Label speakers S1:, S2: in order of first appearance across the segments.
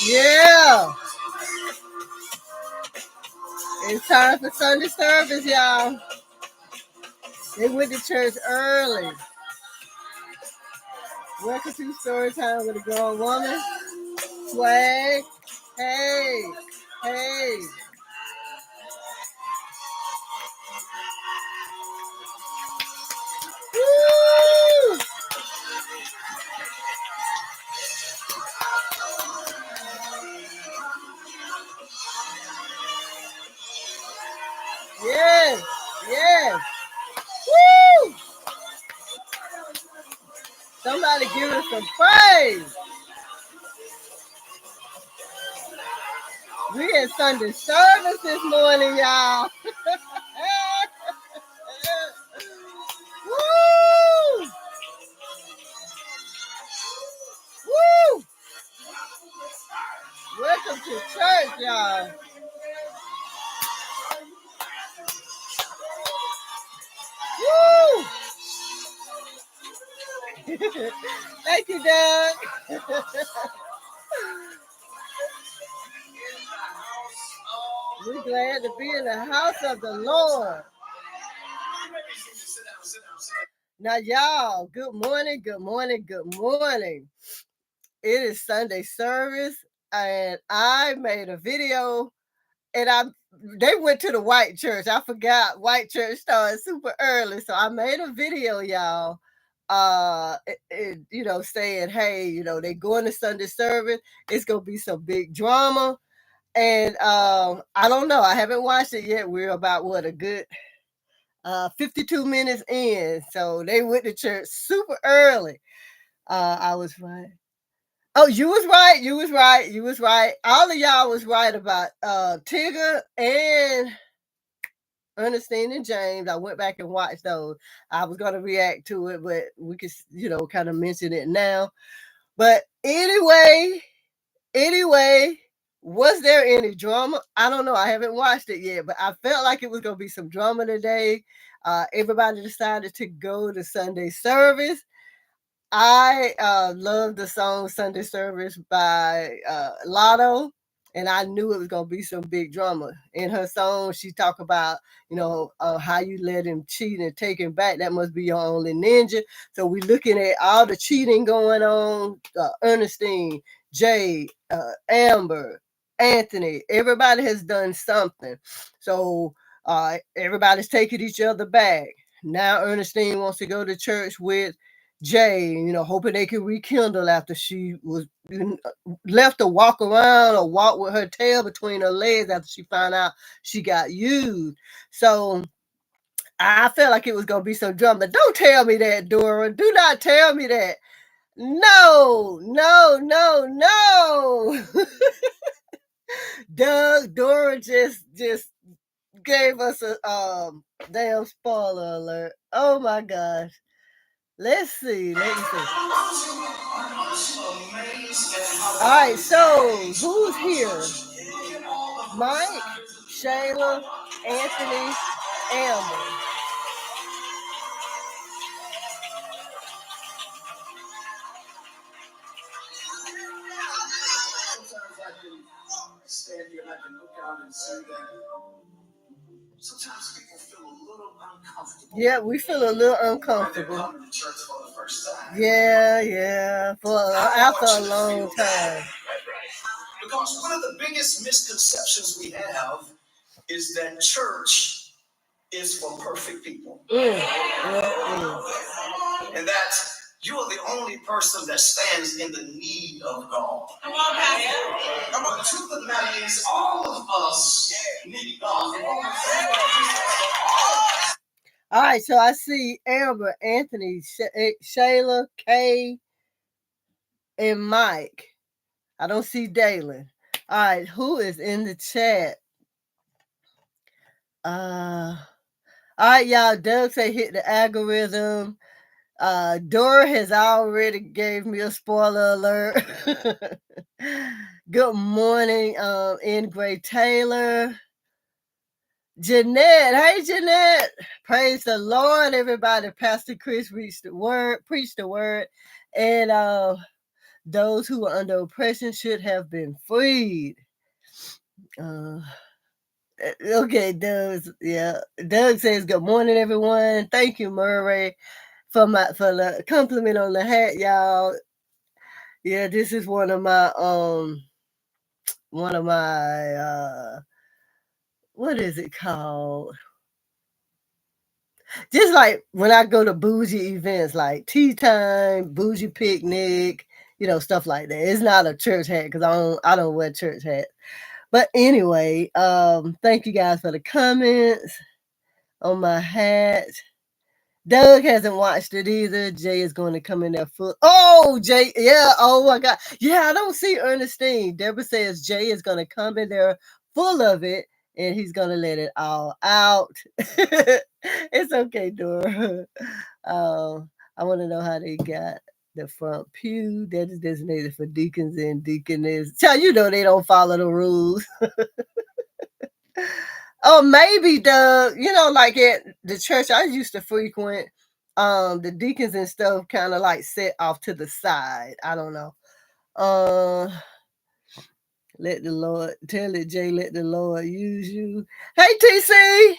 S1: Yeah. It's time for Sunday service, y'all. They went to church early. Welcome to Story Time with a Grown Woman. Swag. Hey. Hey. Woo! Yes. Yes. Woo! Somebody give us some praise. We had Sunday service this morning, y'all. Woo! Woo! Welcome to church, y'all. Woo! Thank you, Doug. We're glad to be in the house of the Lord. Now, y'all, good morning, good morning, good morning. It is Sunday service, and I made a video, and they went to the white church. I forgot white church started super early, so I made a video, y'all. Saying, hey, they going to Sunday service. It's gonna be some big drama. And I don't know. I haven't watched it yet. We're about a good 52 minutes in. So they went to church super early. I was right. Oh, you was right. You was right. You was right. All of y'all was right about Tigger and Ernestine and James. I went back and watched those. I was gonna react to it, but we could, kind of mention it now. But anyway, was there any drama? I don't know. I haven't watched it yet, but I felt like it was going to be some drama today. Everybody decided to go to Sunday service. I love the song Sunday Service by Lotto, and I knew it was going to be some big drama. In her song, she talked about, how you let him cheat and take him back. That must be your only ninja. So we're looking at all the cheating going on. Ernestine, Jay, Amber, Anthony, everybody has done something. So everybody's taking each other back. Now Ernestine wants to go to church with Jay, hoping they can rekindle after she was left to walk around or walk with her tail between her legs after she found out she got used. So I felt like it was going to be some drama. Don't tell me that, Dora. Do not tell me that. No, no, no, no. Dora just gave us a damn spoiler alert. Oh my gosh. Let's see. Let me see. All right, so who's here? Mike, Shayla, Anthony, Amber. Sometimes I can stand here and I can look out and see that sometimes people feel a little uncomfortable. Yeah, we feel a little uncomfortable. Coming to church for the first time. Yeah, after a long time. Because one of the biggest misconceptions we have is that church is for perfect people. And that you are the only person that stands in the need of God. Come on, Pastor. But the truth of the matter is, all of us need God. All right, so I see Amber, Anthony, Shayla, Kay, and Mike. I don't see Dalen. All right, who is in the chat? All right, y'all. Doug say hit the algorithm. Dora has already gave me a spoiler alert. Good morning, N. Gray Taylor. Jeanette, hey Jeanette. Praise the Lord, everybody. Pastor Chris preached the word, and Those who are under oppression should have been freed. Uh, okay, Doug. Yeah, Doug says good morning, everyone. Thank you, Murray, for the compliment on the hat, y'all. Yeah, this is one of my what is it called? Just like when I go to bougie events like tea time, bougie picnic, stuff like that. It's not a church hat because I don't wear church hats. But anyway, thank you guys for the comments on my hat. Doug hasn't watched it either. Jay is going to come in there full. Oh, Jay, yeah. Oh my God, yeah. I don't see Ernestine. Deborah says Jay is going to come in there full of it, and he's going to let it all out. It's okay, Dora. I want to know how they got the front pew that is designated for deacons and deaconess. Child, they don't follow the rules. Oh, maybe like at the church I used to frequent, the deacons and stuff kind of like set off to the side. I don't know. Let the Lord tell it, Jay. Let the Lord use you. Hey, TC.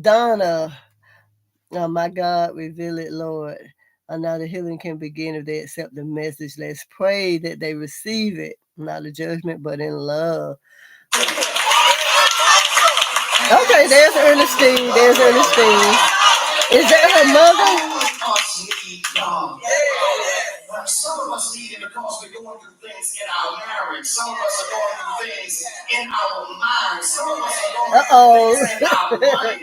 S1: Donna. Oh my God, reveal it, Lord. Now the healing can begin if they accept the message. Let's pray that they receive it, not in judgment, but in love. Okay, there's Ernestine. There's Ernestine. Is that her mother? Some of us need it because we're going through things in our marriage. Some of us are going through things in our mind. Some of us are going through things in our money.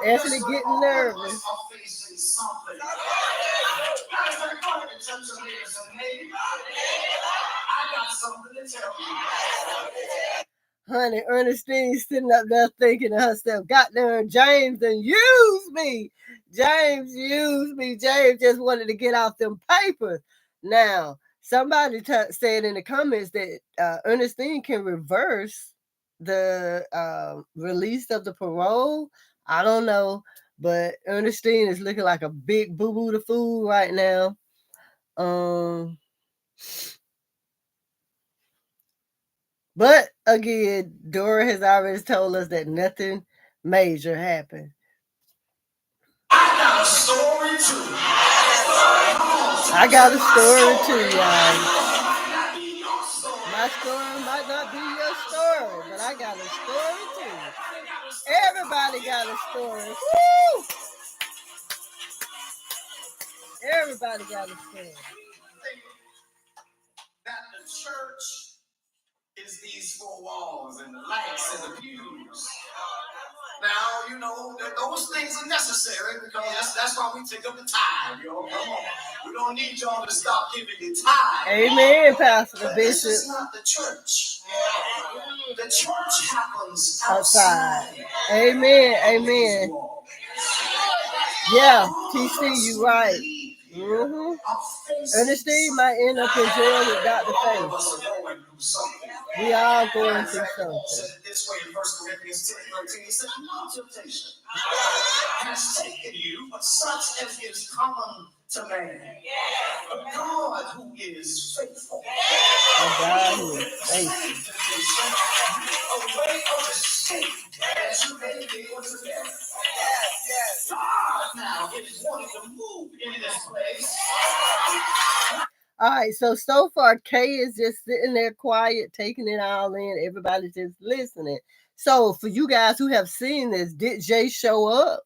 S1: Anthony getting nervous. Are facing something. Guys, they're going to church and maybe I got something to tell you. Honey, Ernestine sitting up there thinking to herself, got there, James and used me. James used me. James just wanted to get off them papers. Now, somebody said in the comments that Ernestine can reverse the release of the parole. I don't know, but Ernestine is looking like a big boo-boo to fool right now. But again, Dora has already told us that nothing major happened. I got a story too. I got a story too, y'all. My story might not be your story, but I got a story too. Everybody got a story. Woo! Everybody got a story. That the church is these four walls and the lights and the pews. Now, those things are necessary because that's why we take up the tithe, Come on. We don't need y'all to stop giving the tithe. Amen, Pastor Bishop. This is not the church. The church happens outside. Amen, amen. Yeah, TC, you right. Mm-hmm. Ernestine might end up in jail with Dr. Faith. We are going through something. Said this way in 1 Corinthians 10:13. He said, no temptation has taken you, but such as is common to man. But God who is faithful. God who is faithful. A way of escape that you may be able to get. God now is wanting to move in this place. All right, so far Kay is just sitting there quiet, taking it all in. Everybody's just listening. So for you guys who have seen this, did Jay show up?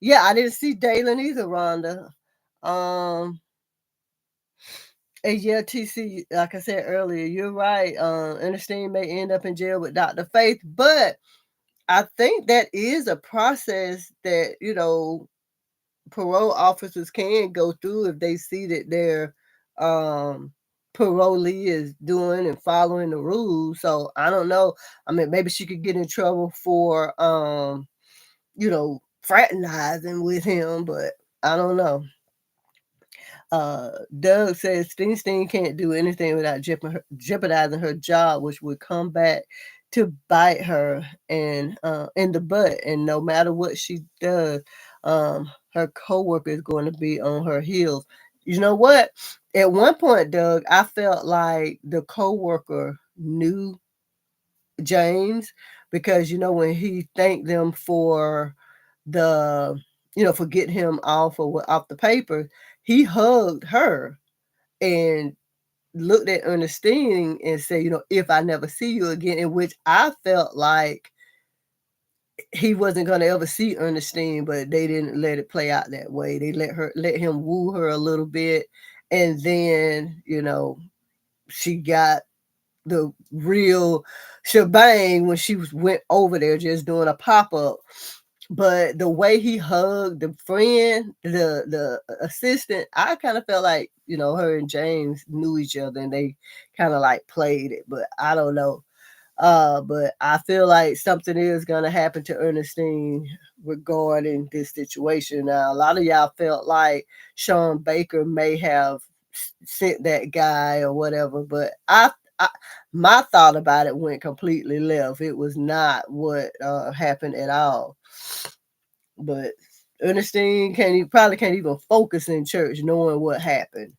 S1: Yeah, I didn't see Dalen either, Rhonda. And yeah, TC, like I said earlier, you're right. Ernestine may end up in jail with Dr. Faith, but I think that is a process that, parole officers can go through if they see that their parolee is doing and following the rules. So I don't know. I mean, maybe she could get in trouble for fraternizing with him, but I don't know. Doug says Sting can't do anything without jeopardizing her job, which would come back to bite her and in the butt. And no matter what she does, her coworker is going to be on her heels. you know what? At one point, Doug, I felt like the coworker knew James because, when he thanked them for the for getting him off the paper, he hugged her and looked at Ernestine and said, "If I never see you again," in which I felt like he wasn't gonna ever see Ernestine, but they didn't let it play out that way. They let him woo her a little bit, and then, she got the real shebang when went over there just doing a pop-up. But the way he hugged the friend, the assistant, I kind of felt like, her and James knew each other and they kind of like played it, but I don't know. But I feel like something is gonna happen to Ernestine regarding this situation. Now, a lot of y'all felt like Sean Baker may have sent that guy or whatever, but I my thought about it went completely left. It was not what happened at all. But Ernestine probably can't even focus in church knowing what happened.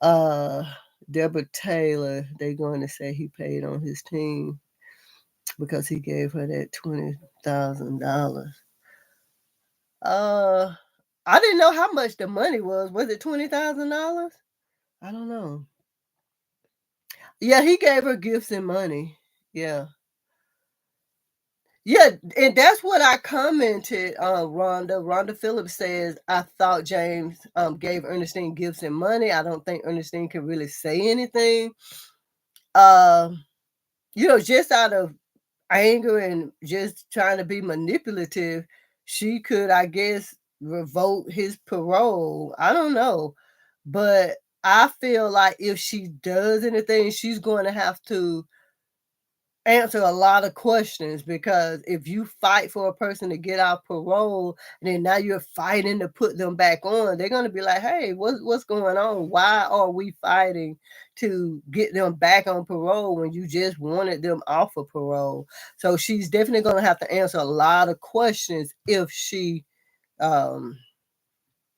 S1: Uh Deborah Taylor, they going to say he paid on his team because he gave her that $20,000. Uh, I didn't know how much the money was. Was it $20,000? I don't know. Yeah, he gave her gifts and money. Yeah. Yeah, and that's what I commented on Rhonda. Rhonda Phillips says, I thought James gave Ernestine gifts and money. I don't think Ernestine can really say anything. Um, just out of anger and just trying to be manipulative, she could, I guess, revoke his parole. I don't know. But I feel like if she does anything, she's going to have to answer a lot of questions because if you fight for a person to get off parole and then now you're fighting to put them back on, they're going to be like, hey, what's going on? Why are we fighting to get them back on parole when you just wanted them off of parole? So she's definitely going to have to answer a lot of questions um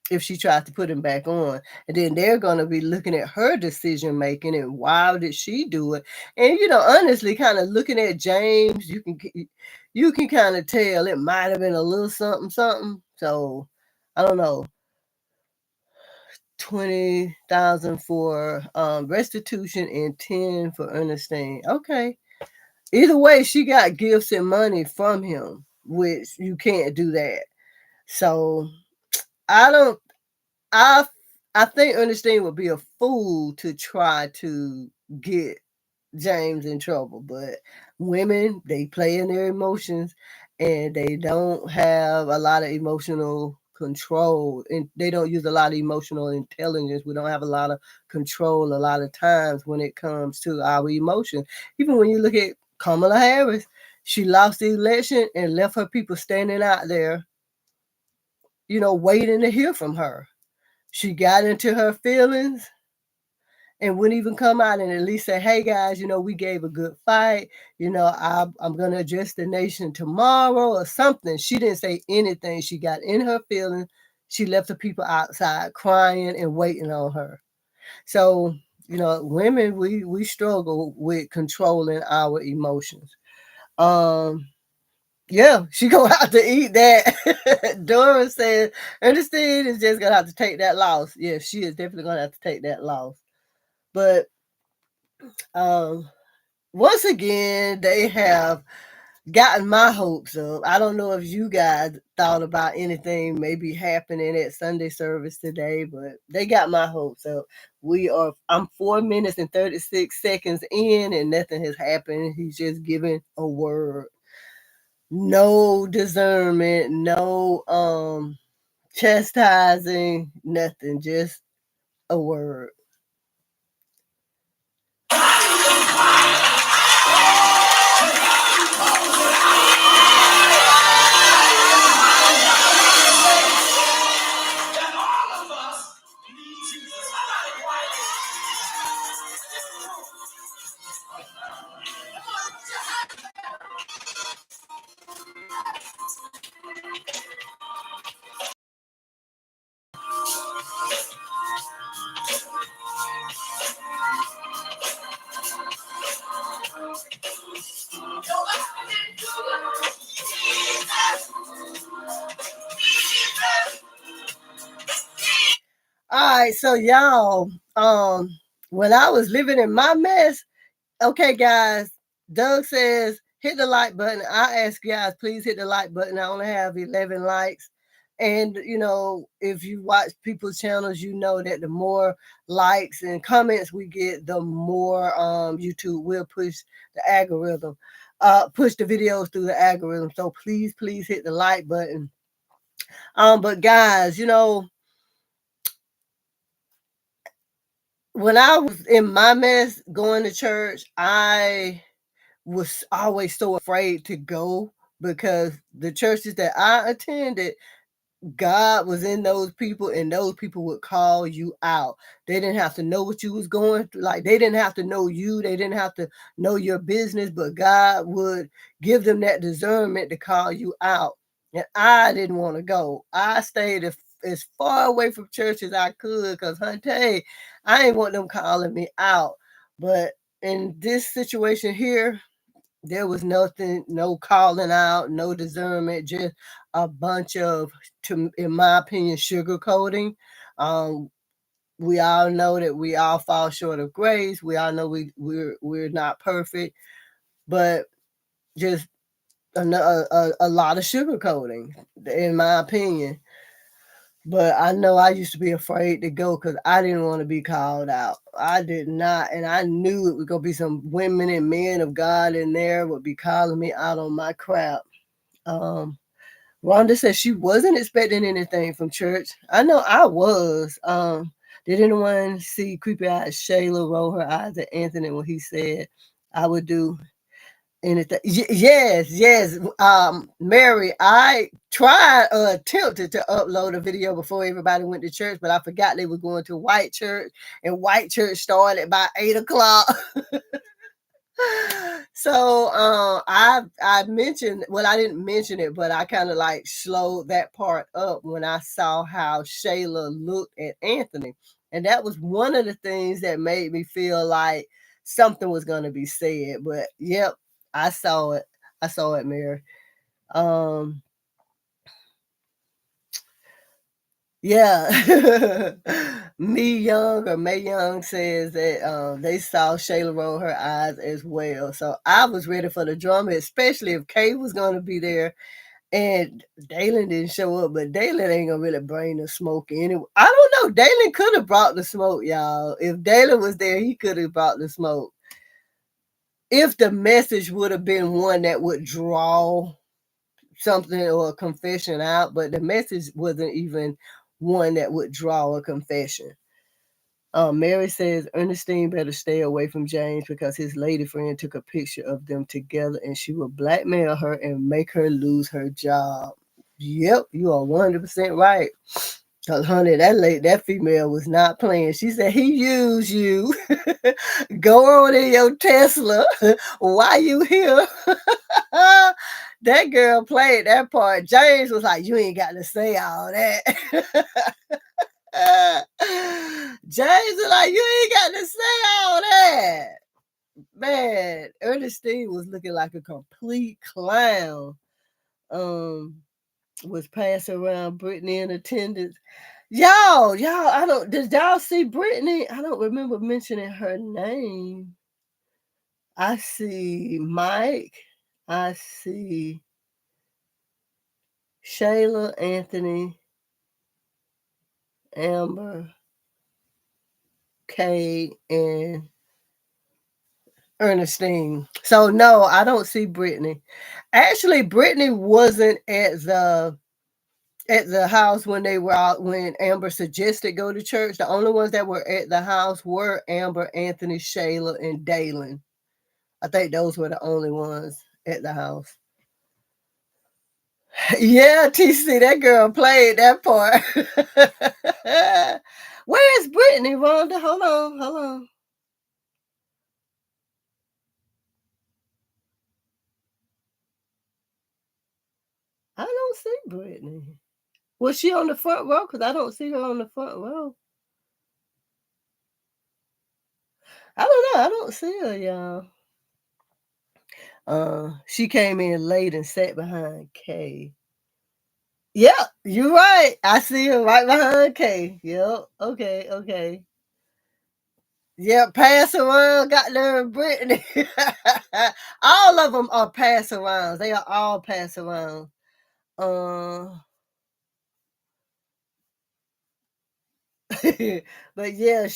S1: if she tries to put him back on. And then they're going to be looking at her decision making and why did she do it? And honestly, kind of looking at James, you can kind of tell it might have been a little something something. So I don't know. 20,000 for restitution and 10 for Ernestine. Okay. Either way, she got gifts and money from him, which you can't do that. So I don't I I think Ernestine would be a fool to try to get James in trouble, but women, they play in their emotions and they don't have a lot of emotional control and they don't use a lot of emotional intelligence. We don't have a lot of control a lot of times when it comes to our emotions. Even when you look at Kamala Harris, she lost the election and left her people standing out there, waiting to hear from her. She got into her feelings and wouldn't even come out and at least say, hey guys, we gave a good fight. I'm going to address the nation tomorrow or something. She didn't say anything. She got in her feelings. She left the people outside crying and waiting on her. So, women, we struggle with controlling our emotions. Yeah, she gonna have to eat that. Dora said Ernestine is just gonna have to take that loss. Yeah, she is definitely gonna have to take that loss. But um, once again, they have gotten my hopes up. I don't know if you guys thought about anything maybe happening at Sunday service today, but they got my hopes up. I'm 4 minutes and 36 seconds in and nothing has happened. He's just giving a word. No discernment, no chastising, nothing, just a word. Alright, so y'all, when I was living in my mess, okay, guys, Doug says hit the like button. I ask guys, please hit the like button. I only have 11 likes. And if you watch people's channels, you know that the more likes and comments we get, the more YouTube will push the algorithm, push the videos through the algorithm. So please hit the like button. But guys, when I was in my mess going to church, I was always so afraid to go because the churches that I attended, God was in those people and those people would call you out. They didn't have to know what you was going through. Like they didn't have to know you. They didn't have to know your business, but God would give them that discernment to call you out. And I didn't want to go. I stayed as far away from church as I could because, honey, I ain't want them calling me out. But in this situation here, there was nothing, no calling out, no discernment, just a bunch of, in my opinion, sugarcoating. Um, we all know that we all fall short of grace. We all know we're not perfect, but just a lot of sugarcoating, in my opinion. But I know I used to be afraid to go because I didn't want to be called out. I did not. And I knew it was going to be some women and men of God in there would be calling me out on my crap. Um, Rhonda said she wasn't expecting anything from church. I know I was. Did anyone see creepy eyed Shayla roll her eyes at Anthony when he said I would do anything? Yes. Mary, I tried attempted to upload a video before everybody went to church, but I forgot they were going to white church, and white church started by 8 o'clock. So I mentioned, well, I didn't mention it, but I kind of like slowed that part up when I saw how Shayla looked at Anthony. And that was one of the things that made me feel like something was gonna be said. But yep, I saw it. I saw it, Mary. Um Yeah. Me Young or May Young says that they saw Shayla roll her eyes as well. So I was ready for the drama, especially if Kay was going to be there and Dalen didn't show up. But Dalen ain't going to really bring the smoke anyway. I don't know. Dalen could have brought the smoke, y'all. If Dalen was there, he could have brought the smoke. If the message would have been one that would draw something or a confession out, but the message wasn't even one that would draw a confession. Mary says Ernestine better stay away from James because his lady friend took a picture of them together and she will blackmail her and make her lose her job. Yep, you are 100% right. Cause honey, that female was not playing. She said he used you. Go on in your Tesla. Why you here? That girl played that part. James was like, you ain't got to say all that. James was like, you ain't got to say all that. Man, Ernestine was looking like a complete clown. Was passing around Brittany in attendance. Y'all, did y'all see Brittany? I don't remember mentioning her name. I see Mike. I see Shayla, Anthony, Amber, Kay, and Ernestine. So no, I don't see Brittany. Actually, Brittany wasn't at the house when they were out when Amber suggested go to church. The only ones that were at the house were Amber, Anthony, Shayla, and Dalen. I think those were the only ones at the house. Yeah, TC, that girl played that part. Where is Brittany, Rhonda? Hold on. I don't see Brittany. Was she on the front row? Because I don't see her on the front row. I don't know. I don't see her, y'all. She came in late and sat behind Kay. Yeah, you're right. I see him right behind Kay. Yep. Okay, okay. Yeah, pass around, goddamn Brittany. All of them are pass arounds. They are all pass around. Uh, but yeah,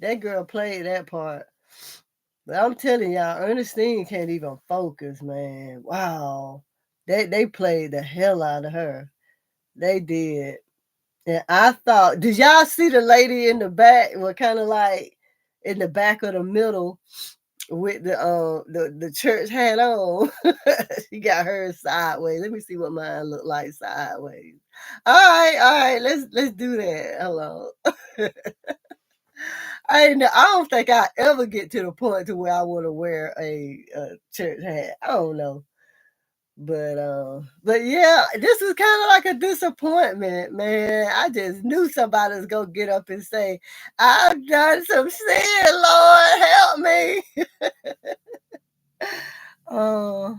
S1: that girl played that part. But I'm telling y'all, Ernestine can't even focus, man. Wow. They played the hell out of her. They did. And I thought, did y'all see the lady in the back? Well, kind of like in the back of the middle with the church hat on. She got hers sideways. Let me see what mine look like sideways. All right, let's do that. Hello. I don't think I ever get to the point to where I want to wear a church hat. I don't know. But yeah, this is kind of like a disappointment, man. I just knew somebody was gonna get up and say, I've done some sin, Lord, help me. Oh,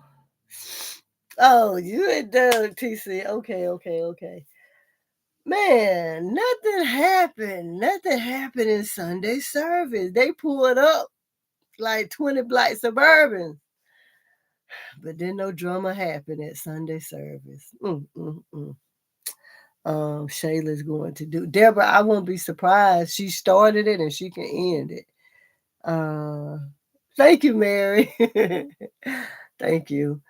S1: oh, you and Doug TC. Okay, okay, okay. Man, nothing happened. Nothing happened in Sunday service. They pulled up like 20 black Suburbans, but then no drama happened at Sunday service. Shayla's going to do. Deborah, I won't be surprised. She started it and she can end it. Uh, thank you, Mary. Thank you.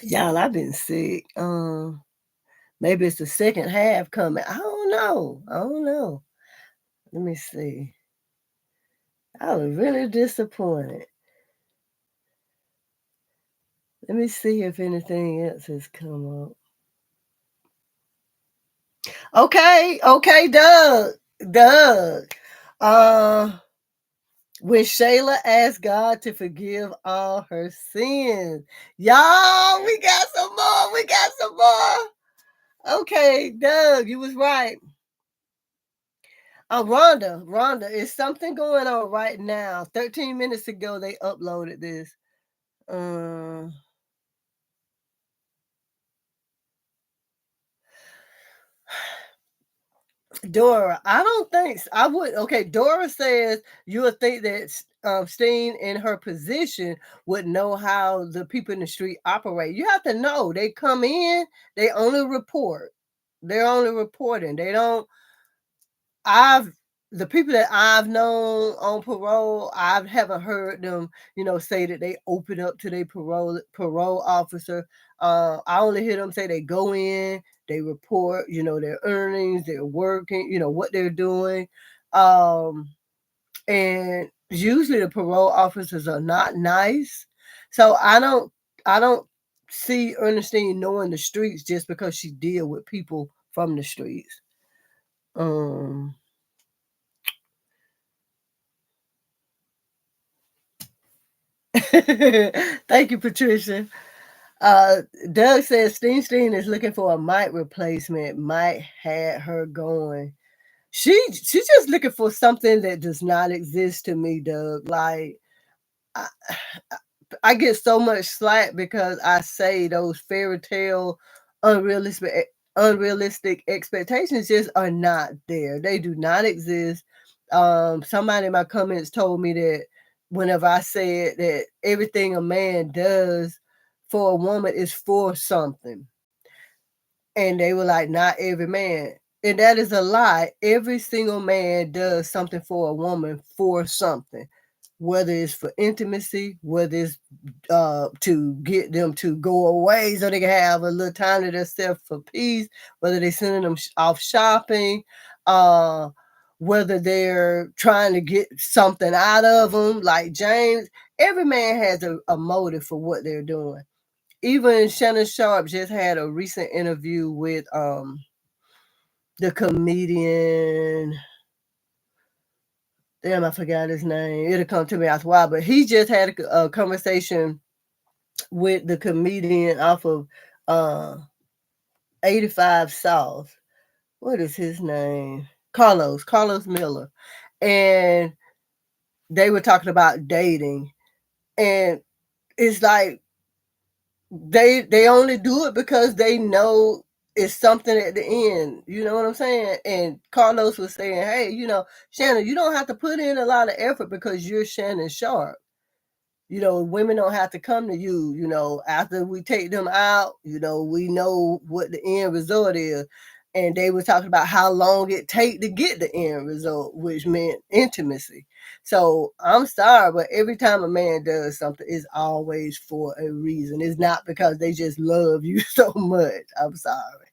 S1: Y'all, I've been sick. Maybe it's the second half coming. I don't know. I don't know. Let me see. I was really disappointed. Let me see if anything else has come up. Okay, okay, Doug. Doug. Uh when Shayla asked God to forgive all her sins. Y'all, we got some more. We got some more. Okay, Doug, you was right. Rhonda, is something going on right now? 13 minutes ago, they uploaded this. Uh, Dora, I don't think I would. Okay, Dora says you would think that Steen in her position would know how the people in the street operate. You have to know they come in, they only report. They're only reporting. They don't I've the people that I've known on parole, I haven't heard them, say that they open up to their parole officer. I only hear them say they go in, they report, their earnings, their working, what they're doing. Um, and usually the parole officers are not nice. So I don't see Ernestine knowing the streets just because she deal with people from the streets. Um Thank you, Patricia. Uh, Doug says Steen is looking for a mic replacement. Mike had her going. She's just looking for something that does not exist to me, Doug. Like I, I get so much slack because I say those fairy tale unrealistic unrealistic expectations just are not there. They do not exist. Somebody in my comments told me that whenever I said that everything a man does for a woman is for something. And they were like, not every man. And that is a lie. Every single man does something for a woman for something, whether it's for intimacy, whether it's to get them to go away so they can have a little time to themselves for peace, whether they're sending them off shopping, uh, whether they're trying to get something out of them, like James. Every man has a motive for what they're doing. Even Shannon Sharp just had a recent interview with the comedian. Damn, I forgot his name. It'll come to me after a while, but he just had a conversation with the comedian off of uh 85 South. What is his name? Carlos Miller. And they were talking about dating. And it's like they only do it because they know it's something at the end. You know what I'm saying? And Carlos was saying, hey, Shannon, you don't have to put in a lot of effort because you're Shannon Sharpe. Women don't have to come to you, after we take them out, we know what the end result is. And they were talking about how long it take to get the end result, which meant intimacy. So I'm sorry, but every time a man does something, it's always for a reason. It's not because they just love you so much. I'm sorry.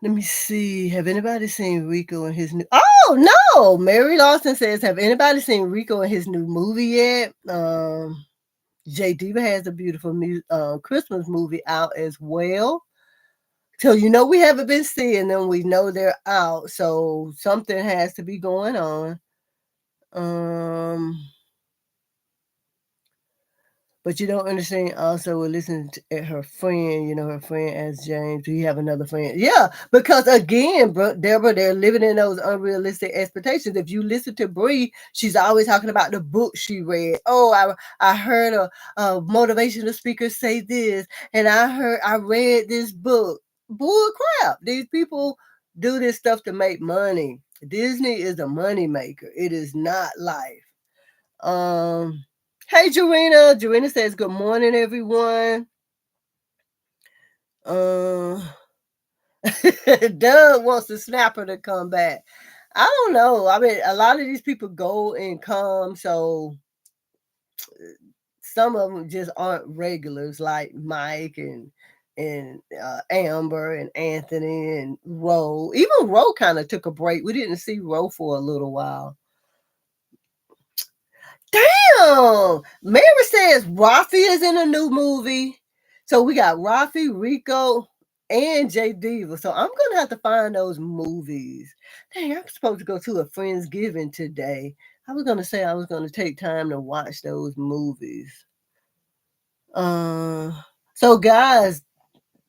S1: Let me see. Have anybody seen Rico and his new? Oh no! Mary Lawson says, "Have anybody seen Rico and his new movie yet?" J Diva has a beautiful Christmas movie out as well. So we haven't been seeing them. We know they're out. So something has to be going on. But you don't understand. Also, we're listening to her friend. Her friend asked James, "Do you have another friend?" Yeah, because again, Deborah, they're living in those unrealistic expectations. If you listen to Bree, she's always talking about the book she read. Oh, I heard a motivational speaker say this, and I read this book. Bull crap! These people do this stuff to make money. Disney is a money maker. It is not life. Hey, Jarena. Jarena says, good morning, everyone. Doug wants the snapper to come back. I don't know. I mean, a lot of these people go and come, so some of them just aren't regulars like Mike and Amber and Anthony and Ro. Even Ro kind of took a break. We didn't see Ro for a little while. Damn! Mary says Rafi is in a new movie. So we got Rafi, Rico, and J Diva. So I'm gonna have to find those movies. Dang, I'm supposed to go to a Friendsgiving today. I was gonna say I was gonna take time to watch those movies. So guys,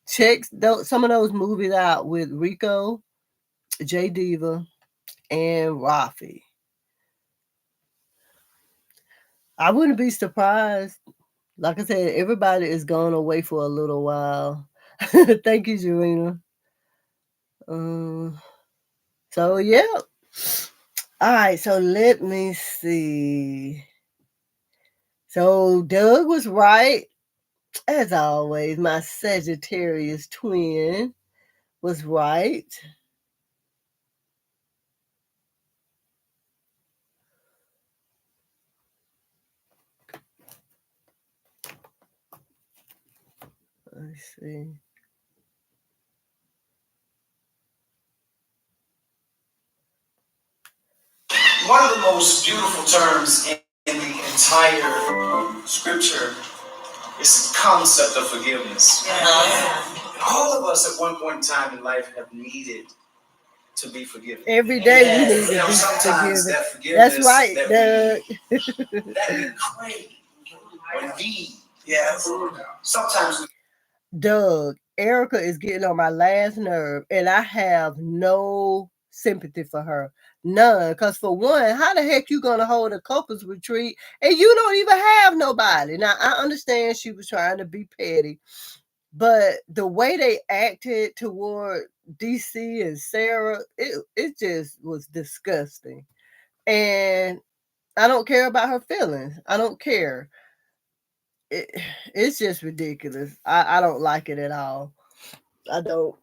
S1: check some of those movies out with Rico, J Diva, and Rafi. I wouldn't be surprised. Like I said, everybody is going away for a little while. Thank you, Jarena. So yeah. All right, so let me see. So Doug was right. As always, my Sagittarius twin was right. Let's see.
S2: One of the most beautiful terms in the entire scripture is the concept of forgiveness. All of us at one point in time in life have needed to be forgiven.
S1: Every day we need to be
S2: sometimes
S1: forgiven.
S2: that forgiveness,
S1: that's right,
S2: that we crave or need. Yes. Sometimes
S1: Doug, Erica is getting on my last nerve, and I have no sympathy for her. None. Because for one, how the heck you gonna hold a couples retreat and you don't even have nobody? Now I understand she was trying to be petty, but the way they acted toward DC and Sarah, it just was disgusting. And I don't care about her feelings. I don't care. It's just ridiculous. I don't like it at all. I don't.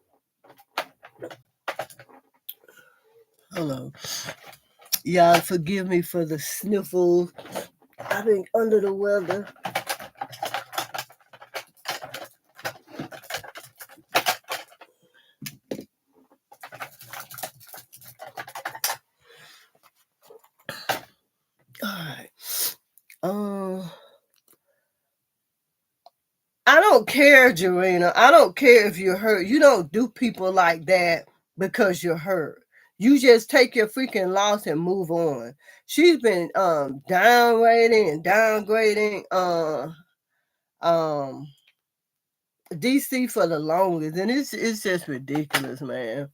S1: Hello. Y'all forgive me for the sniffles. I've been under the weather. Alright. I don't care, Jarena. I don't care if you're hurt. You don't do people like that because you're hurt. You just take your freaking loss and move on. She's been downrating and downgrading DC for the longest, and it's just ridiculous, man.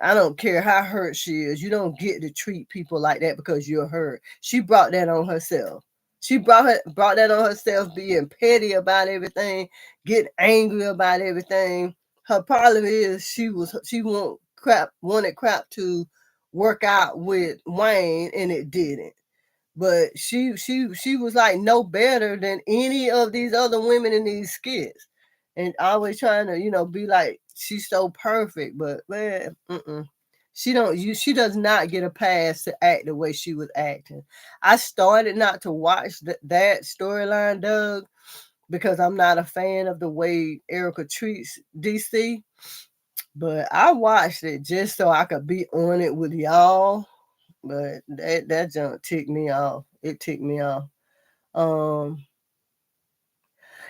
S1: I don't care how hurt she is. You don't get to treat people like that because you're hurt. She brought that on herself. She brought that on herself, being petty about everything, getting angry about everything. Her problem is she wanted crap to work out with Wayne, and it didn't. But she was like no better than any of these other women in these skits, and always trying to be like she's so perfect. But man, she does not get a pass to act the way she was acting. I started not to watch that storyline, Doug, because I'm not a fan of the way Erica treats DC. But I watched it just so I could be on it with y'all. But that junk ticked me off. It ticked me off. Um,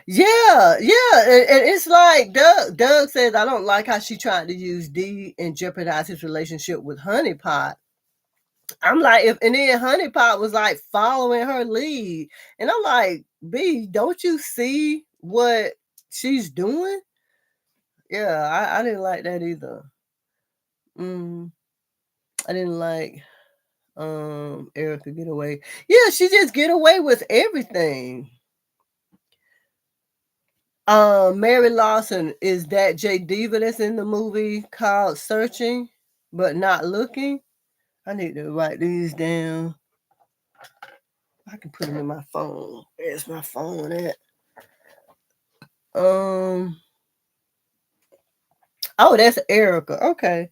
S1: yeah, yeah, and it's like Doug says I don't like how she tried to use D and jeopardize his relationship with Honeypot. I'm like, and then Honeypot was like following her lead, and I'm like, B, don't you see what she's doing? Yeah, I didn't like that either. Mm, I didn't like Erica get away. Yeah, she just get away with everything. Mary Lawson is that Jay Diva that's in the movie called Searching But Not Looking. I need to write these down. I can put them in my phone. Where's my phone at? Oh, that's Erica. Okay.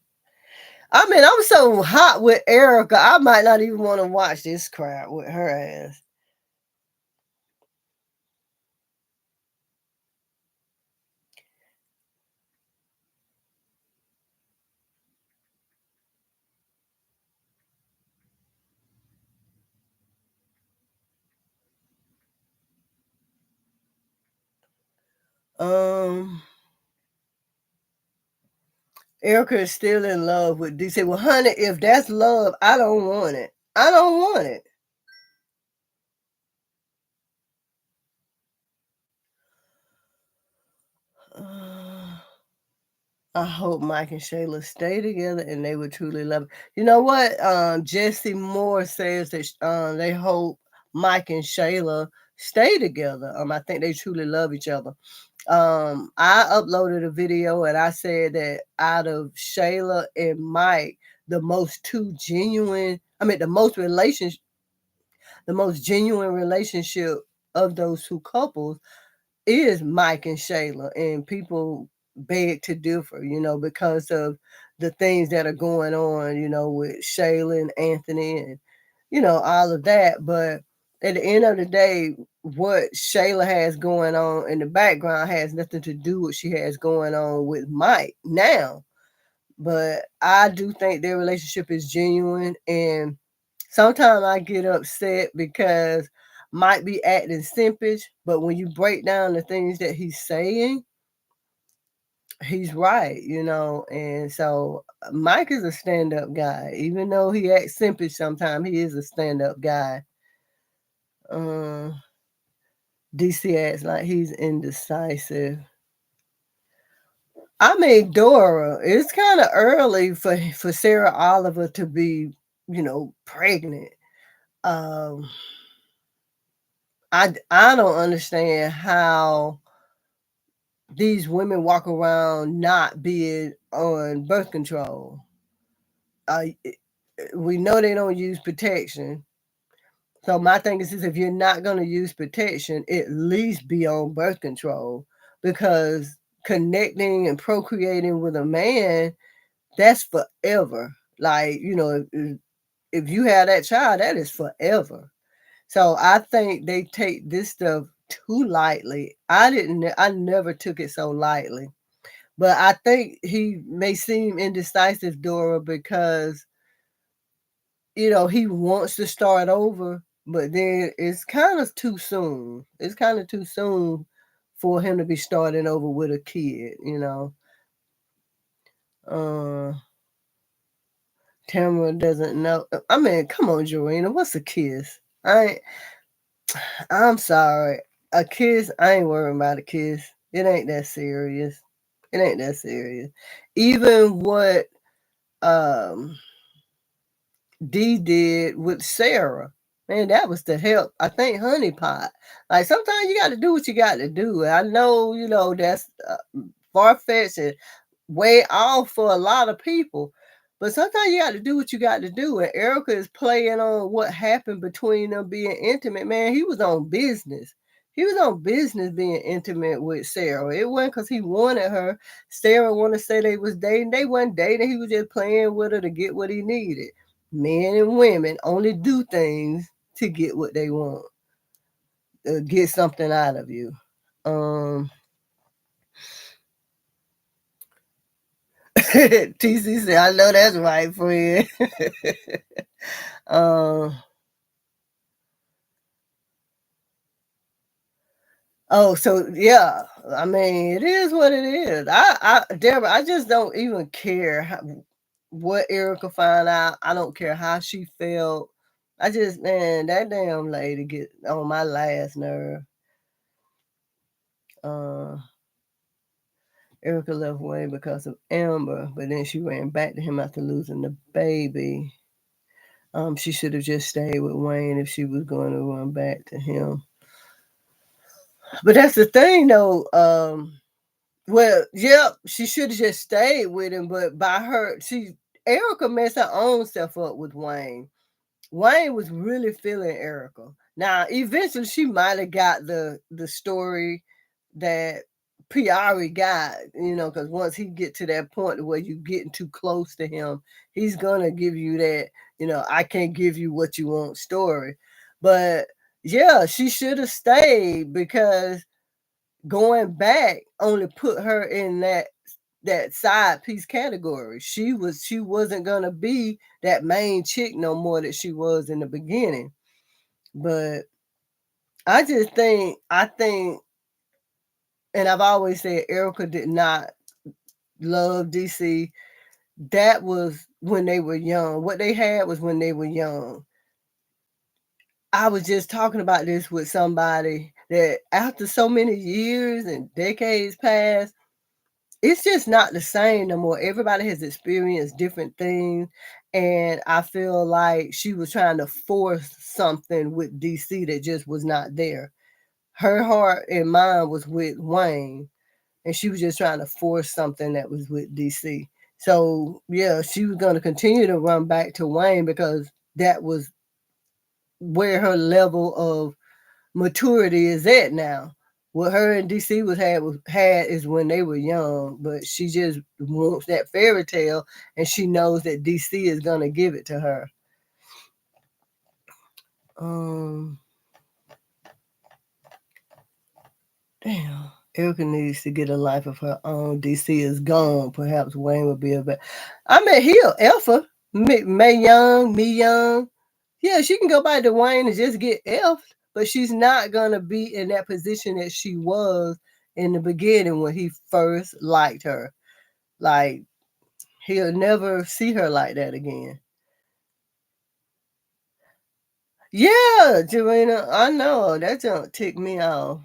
S1: I mean, I'm so hot with Erica, I might not even want to watch this crap with her ass. Um, Erica is still in love with DC. Well, honey, if that's love, I don't want it. I don't want it. I hope Mike and Shayla stay together and they would truly love it. You know what? Jesse Moore says that they hope Mike and Shayla stay together. I think they truly love each other. I uploaded a video and I said that out of Shayla and Mike, the most genuine relationship of those two couples is Mike and Shayla, and people beg to differ, because of the things that are going on, with Shayla and Anthony and, all of that. But at the end of the day, what Shayla has going on in the background has nothing to do with what she has going on with Mike now. But I do think their relationship is genuine, and sometimes I get upset because Mike be acting simpish, but when you break down the things that he's saying, he's right, and so Mike is a stand-up guy. Even though he acts simpish sometimes, he is a stand-up guy. DC acts like he's indecisive. I mean, Dora, it's kind of early for Sarah Oliver to be, pregnant. Um, I don't understand how these women walk around not being on birth control. We know they don't use protection. So my thing is if you're not going to use protection, at least be on birth control, because connecting and procreating with a man, that's forever. Like, if you have that child, that is forever. So I think they take this stuff too lightly. I never took it so lightly. But I think he may seem indecisive, Dora, because, he wants to start over, but then it's kind of too soon. It's kind of too soon for him to be starting over with a kid, Tamara doesn't know. I mean, come on, Jorina, what's a kiss? I'm sorry. A kiss, I ain't worrying about a kiss. It ain't that serious. It ain't that serious. Even what Dee did with Sarah, Man, that was to help, I think, Honey Pot. Like, sometimes you gotta do what you gotta do. I know, that's, far-fetched and way off for a lot of people, but sometimes you gotta do what you got to do, and Erica is playing on what happened between them being intimate. Man, he was on business. He was on business being intimate with Sarah. It wasn't because he wanted her. Sarah wanted to say they was dating. They wasn't dating. He was just playing with her to get what he needed. Men and women only do things to get what they want, get something out of you. TC said, I know that's right, friend. Oh, so yeah, I mean, it is what it is. Deborah, I just don't even care what Erica found out. I don't care how she felt. I just, man, that damn lady get on my last nerve. Erica left Wayne because of Amber, but then she ran back to him after losing the baby. She should have just stayed with Wayne if she was going to run back to him. But that's the thing, though. Well, yeah, she should have just stayed with him, but Erica messed her own self up with Wayne. Wayne was really feeling Erica. Now, eventually, she might have got the story that Piari got, because once he get to that point where you getting too close to him, he's gonna give you that, I can't give you what you want story. But yeah, she should have stayed because going back only put her in that side piece category. She wasn't gonna be that main chick no more that she was in the beginning. But I think, and I've always said Erica did not love DC. That was when they were young. What they had was when they were young. I was just talking about this with somebody that after so many years and decades passed, it's just not the same no more. Everybody has experienced different things. And I feel like she was trying to force something with DC that just was not there. Her heart and mind was with Wayne, and she was just trying to force something that was with DC. So, yeah, she was going to continue to run back to Wayne because that was where her level of maturity is at now. What her and DC had is when they were young, but she just wants that fairy tale, and she knows that DC is gonna give it to her. Damn. Erica needs to get a life of her own. DC is gone. Perhaps Wayne would be a better. I mean, he'll Alpha. May Young, Me Young. Yeah, she can go back to Wayne and just get effed, but she's not gonna be in that position that she was in the beginning when he first liked her. Like, he'll never see her like that again. Yeah, Joanna, I know that don't tick me off.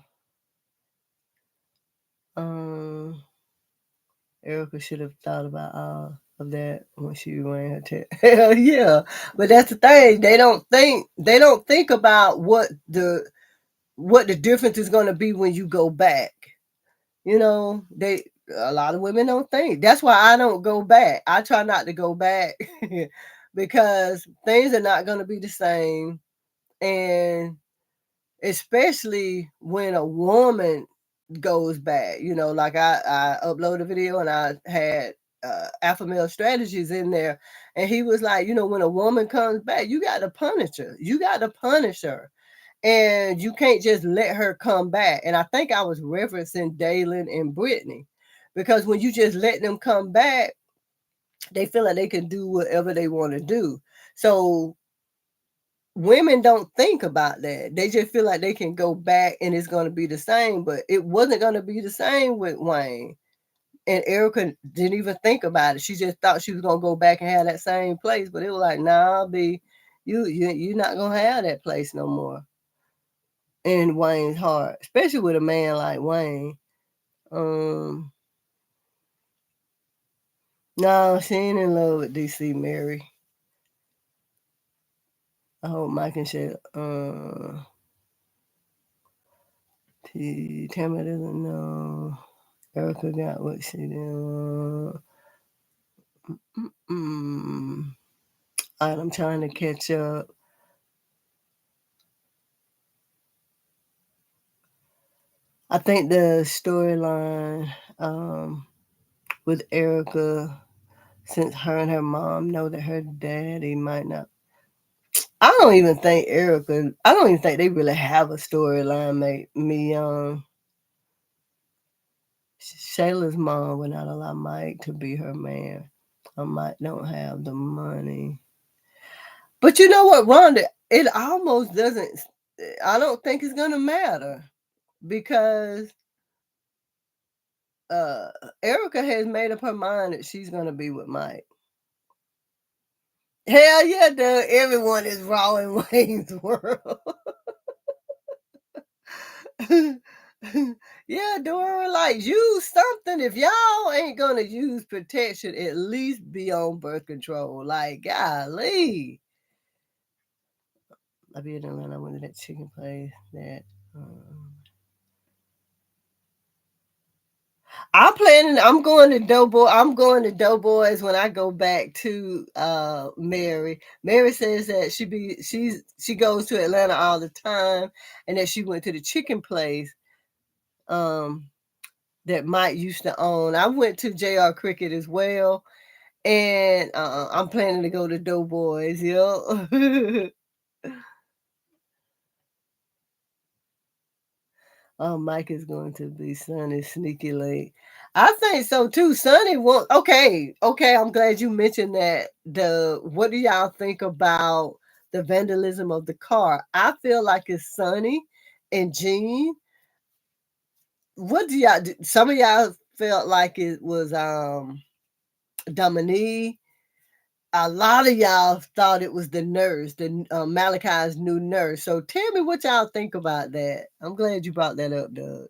S1: Erica should have thought about all of that when she ran her test. Hell yeah, but that's the thing. They don't think about what the difference is going to be when you go back. A lot of women don't think. That's why I don't go back. I try not to go back because things are not going to be the same, and especially when a woman goes back. Like I uploaded a video and I had alpha male strategies in there, and he was like, when a woman comes back, you got to punish her. You got to punish her. And you can't just let her come back. And I think I was referencing Dalen and Brittany, because when you just let them come back, they feel like they can do whatever they want to do. So women don't think about that. They just feel like they can go back and it's going to be the same, but it wasn't going to be the same with Wayne. And Erica didn't even think about it. She just thought she was going to go back and have that same place, but it was like, nah, you're not going to have that place no more in Wayne's heart, especially with a man like Wayne. No, she ain't in love with DC Mary. I hope Mike can share. Tamara doesn't know. Erica got what she did. All right, I'm trying to catch up. I think the storyline with Erica, since her and her mom know that her daddy might not. I don't even think they really have a storyline. Me, Shayla's mom would not allow Mike to be her man. Mike don't have the money. But you know what, Rhonda? It almost doesn't. I don't think it's gonna matter because Erica has made up her mind that she's gonna be with Mike. Hell yeah, Doug. Everyone is raw in Wayne's World. Yeah, Dora, like use something. If y'all ain't gonna use protection, at least be on birth control. Like, golly. I be in Atlanta. I went to that chicken place that I'm going to Doughboy. I'm going to Doughboys when I go back to Mary. Mary says that she goes to Atlanta all the time and that she went to the chicken place that Mike used to own. I went to JR Cricket as well, and I'm planning to go to Doughboys. Yo. Oh, Mike is going to be Sonny sneaky late. I think so too. Sonny won't. Okay. I'm glad you mentioned that. What do y'all think about the vandalism of the car? I feel like it's Sonny and Jean. What do y'all? Some of y'all felt like it was Dominique. A lot of y'all thought it was the nurse, the Malachi's new nurse. So tell me what y'all think about that. I'm glad you brought that up, Doug.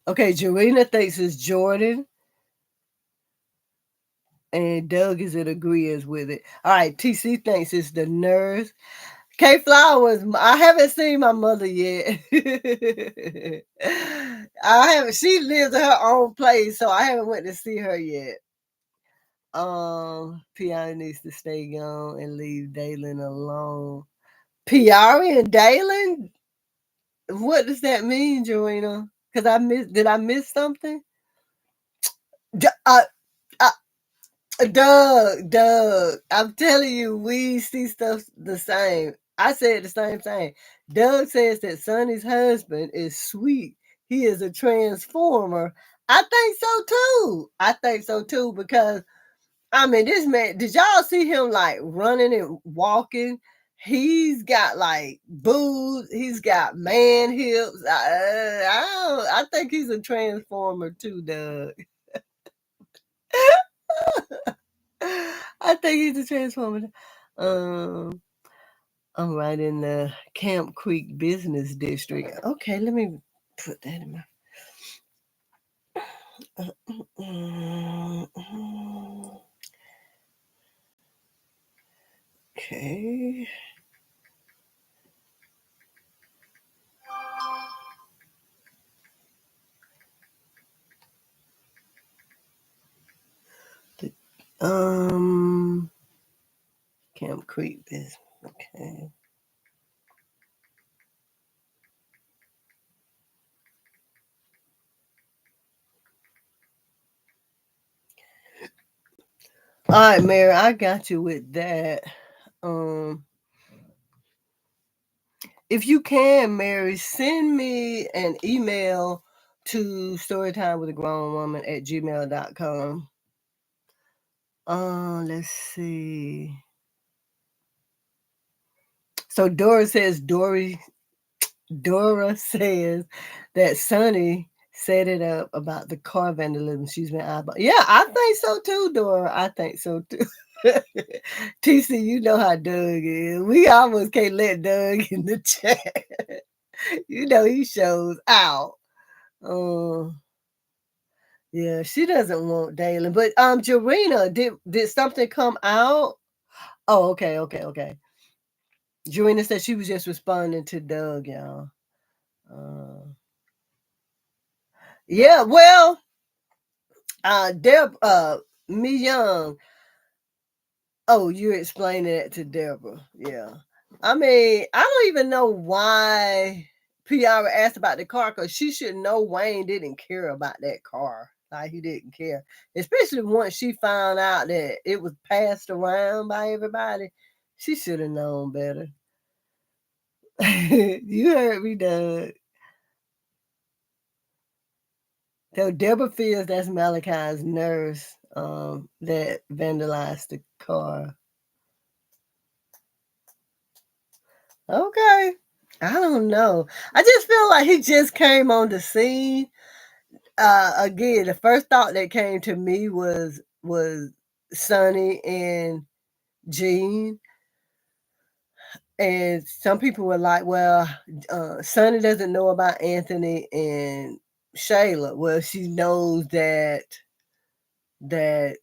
S1: Okay, Jarena thinks it's Jordan. And Doug is in agreement with it. All right, TC thinks it's the nurse. K Flowers, I haven't seen my mother yet. She lives in her own place, so I haven't went to see her yet. Piari needs to stay gone and leave Dalen alone. Piari and Dalen? What does that mean, Joanna? Because did I miss something? Doug, I'm telling you, we see stuff the same. I said the same thing. Doug says that Sonny's husband is sweet. He is a transformer. I think so too because I mean, this man, did y'all see him like running and walking? He's got like boobs. He's got man hips. I think he's a transformer too, Doug. I think he's a transformer. I'm right in the Camp Creek Business District. Okay, let me put that in my. Okay. Camp Creek Business. Okay. All right, Mary, I got you with that. If you can, Mary, send me an email to storytimewithagrownwoman@gmail.com. Let's see. So Dora says that Sonny set it up about the car vandalism she's been eyeballing. Yeah, I think so too, Dora. I think so too. TC, you know how Doug is. We almost can't let Doug in the chat. You know he shows out. Yeah, she doesn't want Dalen. But Jarena, did something come out? Oh, okay. Jarena said she was just responding to Doug, y'all. Yeah, well, Me Young. Oh, you're explaining it to Deborah. Yeah. I mean, I don't even know why PR asked about the car, because she should know Wayne didn't care about that car. Like, he didn't care. Especially once she found out that it was passed around by everybody. She should have known better. You heard me, Doug. So Deborah feels that's Malachi's nurse that vandalized the car. Okay. I don't know. I just feel like he just came on the scene. Again, the first thought that came to me was Sonny and Jean. And some people were like, well, Sonny doesn't know about Anthony and Shayla. Well, she knows that the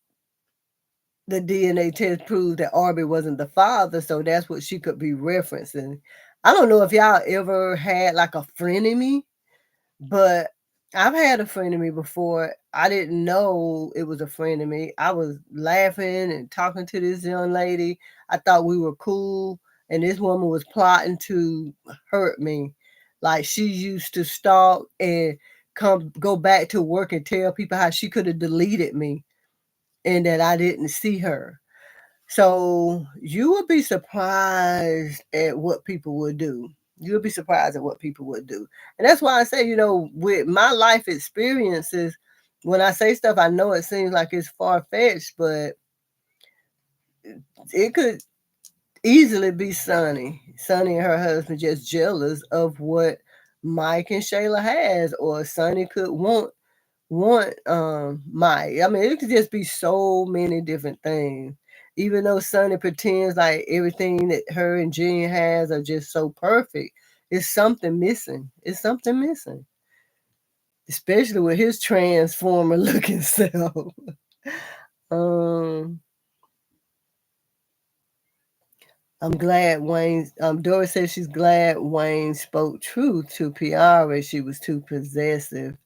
S1: DNA test proved that Arby wasn't the father, so that's what she could be referencing. I don't know if y'all ever had like a frenemy, but I've had a frenemy before. I didn't know it was a frenemy. I was laughing and talking to this young lady. I thought we were cool, and this woman was plotting to hurt me. Like, she used to stalk and go back to work and tell people how she could have deleted me and that I didn't see her. So you would be surprised at what people would do. You would be surprised at what people would do. And that's why I say, with my life experiences, when I say stuff, I know it seems like it's far-fetched, but it could easily be Sonny. Sonny and her husband just jealous of what Mike and Shayla has, or Sonny could want Mike. I mean, it could just be so many different things. Even though Sonny pretends like everything that her and Jean has are just so perfect, it's something missing. It's something missing. Especially with his transformer looking self. I'm glad Doris says she's glad Wayne spoke truth to Piara. She was too possessive.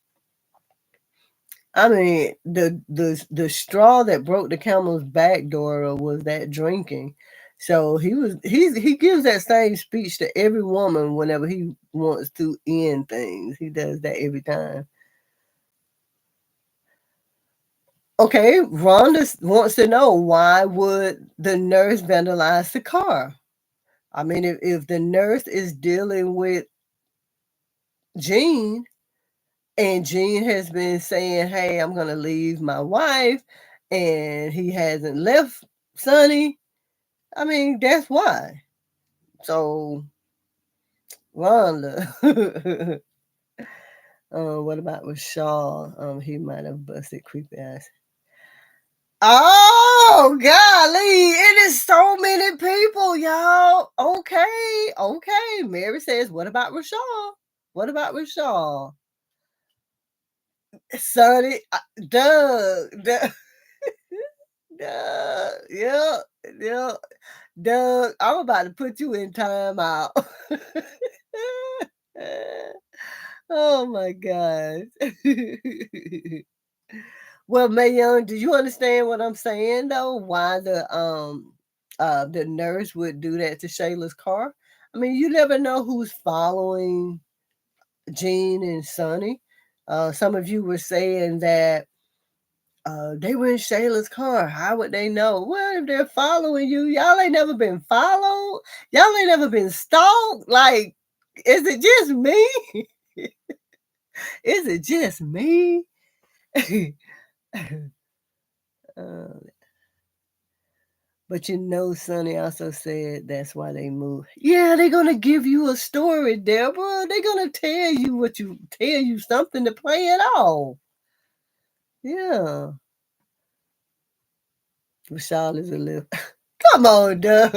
S1: I mean, the straw that broke the camel's back, Dora, was that drinking. So he gives that same speech to every woman whenever he wants to end things. He does that every time. Okay, Rhonda wants to know, why would the nurse vandalize the car? I mean, if the nurse is dealing with Jean, and Jean has been saying, hey, I'm going to leave my wife, and he hasn't left Sonny, I mean, that's why. So, Rhonda. What about Rashal? He might have busted creepy ass. Oh, golly. It is so many people, y'all. Okay. Mary says, what about Rashal? What about Rashal? Sonny, Doug. Yeah. Doug, I'm about to put you in timeout. Oh my gosh. Well, Mayon, do you understand what I'm saying though? Why the nurse would do that to Shayla's car? I mean, you never know who's following Jean and Sonny. Some of you were saying that they were in Shayla's car. How would they know? Well, if they're following you, y'all ain't never been followed. Y'all ain't never been stalked. Like, is it just me? Is it just me? But Sonny also said that's why they moved. Yeah, they're gonna give you a story, Deborah. They're gonna tell you something to play it off. Yeah. Rashal is a little. Come on, Doug.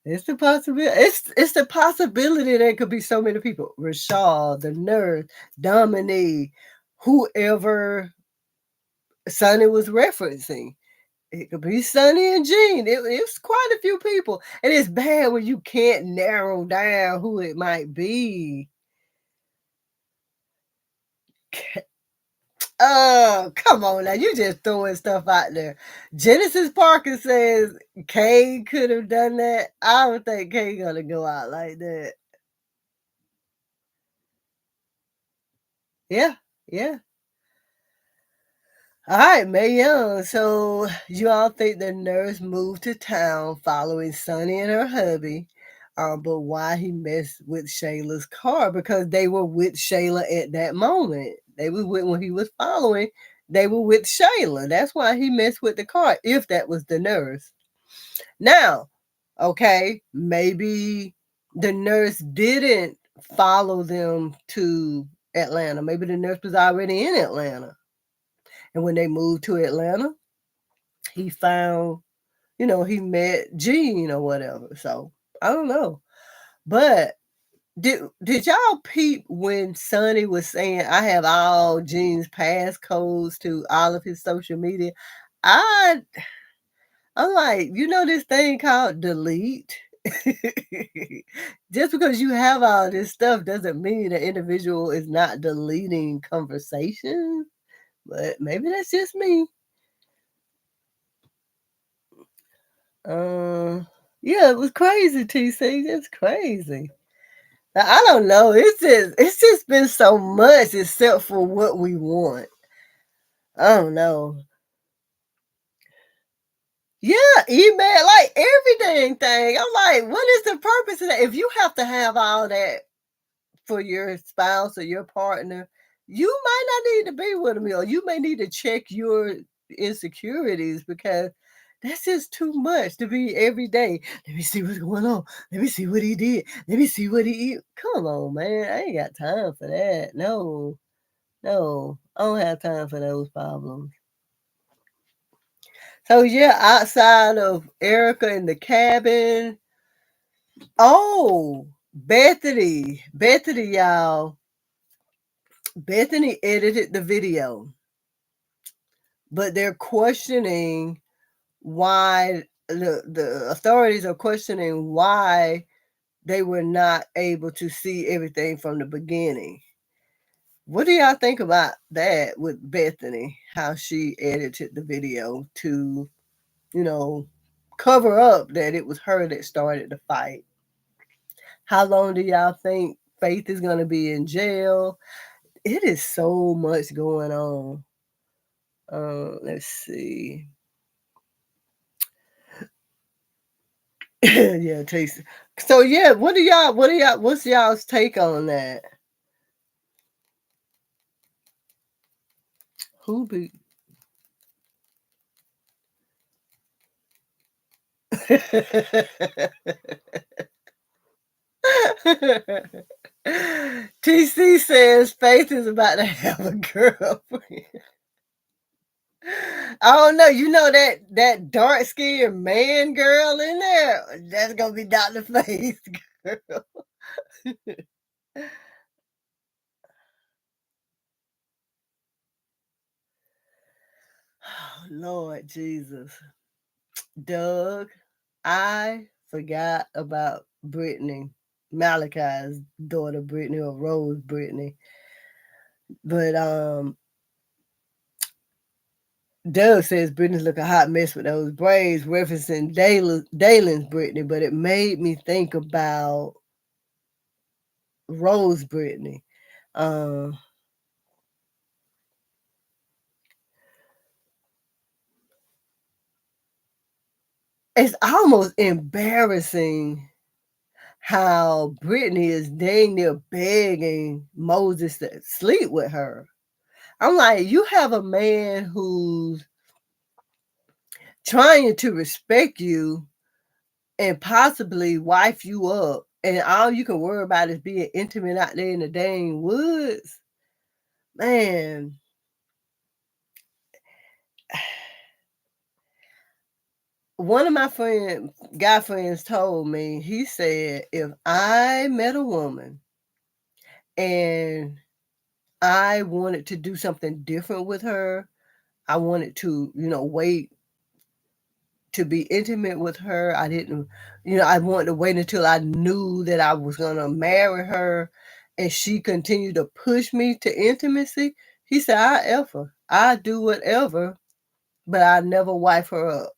S1: It's the possibility. It's the possibility there could be so many people. Rashad, the nurse, Dominique, whoever Sonny was referencing. It could be Sonny and Jean. It's quite a few people. And it's bad when you can't narrow down who it might be. Oh, come on now. You just throwing stuff out there. Genesis Parker says Kay could have done that. I don't think Kay gonna go out like that. Yeah, yeah. All right, Mae Young. So you all think the nurse moved to town following Sonny and her hubby, but why he messed with Shayla's car? Because they were with Shayla at that moment. They were with when he was following. They were with Shayla. That's why he messed with the car. If that was the nurse. Now, okay, maybe the nurse didn't follow them to Atlanta. Maybe the nurse was already in Atlanta. And when they moved to Atlanta, he found, he met Gene or whatever. So I don't know. But did y'all peep when Sonny was saying I have all Gene's passcodes to all of his social media? I'm like, this thing called delete? Just because you have all this stuff doesn't mean the individual is not deleting conversations. But maybe that's just me. Yeah, it was crazy, TC. It's crazy. Now, I don't know. It's just been so much except for what we want. I don't know. Yeah, email, like everything thing. I'm like, what is the purpose of that? If you have to have all that for your spouse or your partner, you might not need to be with them, or you may need to check your insecurities because that's just too much to be every day. Let me see what's going on. Let me see what he did. Let me see what he eat. Come on, man. I ain't got time for that. No, no. I don't have time for those problems. So yeah, outside of Erica in the cabin. Oh, Bethany, y'all. Bethany edited the video, but they're questioning why the authorities are questioning why they were not able to see everything from the beginning. What do y'all think about that with Bethany? How she edited the video to, cover up that it was her that started the fight? How long do y'all think Faith is going to be in jail? It is so much going on. Let's see. Yeah, taste. So yeah, what's y'all's take on that? Who be TC says Faith is about to have a girlfriend. I don't know. You know that dark skinned man girl in there? That's gonna be Dr. Faith girl. Oh, Lord Jesus. Doug, I forgot about Brittany, Malachi's daughter Brittany, or Rose Brittany. But Doug says Brittany's look a hot mess with those braids, referencing Dalen's Brittany, but it made me think about Rose Brittany. It's almost embarrassing how Brittany is dang near begging Moses to sleep with her. I'm like, you have a man who's trying to respect you and possibly wife you up, and all you can worry about is being intimate out there in the dang woods. Man, one of my guy friends told me, he said, if I met a woman and I wanted to do something different with her, I wanted to, wait to be intimate with her. I didn't, I wanted to wait until I knew that I was going to marry her and she continued to push me to intimacy. He said, I F her. I do whatever, but I never wife her up.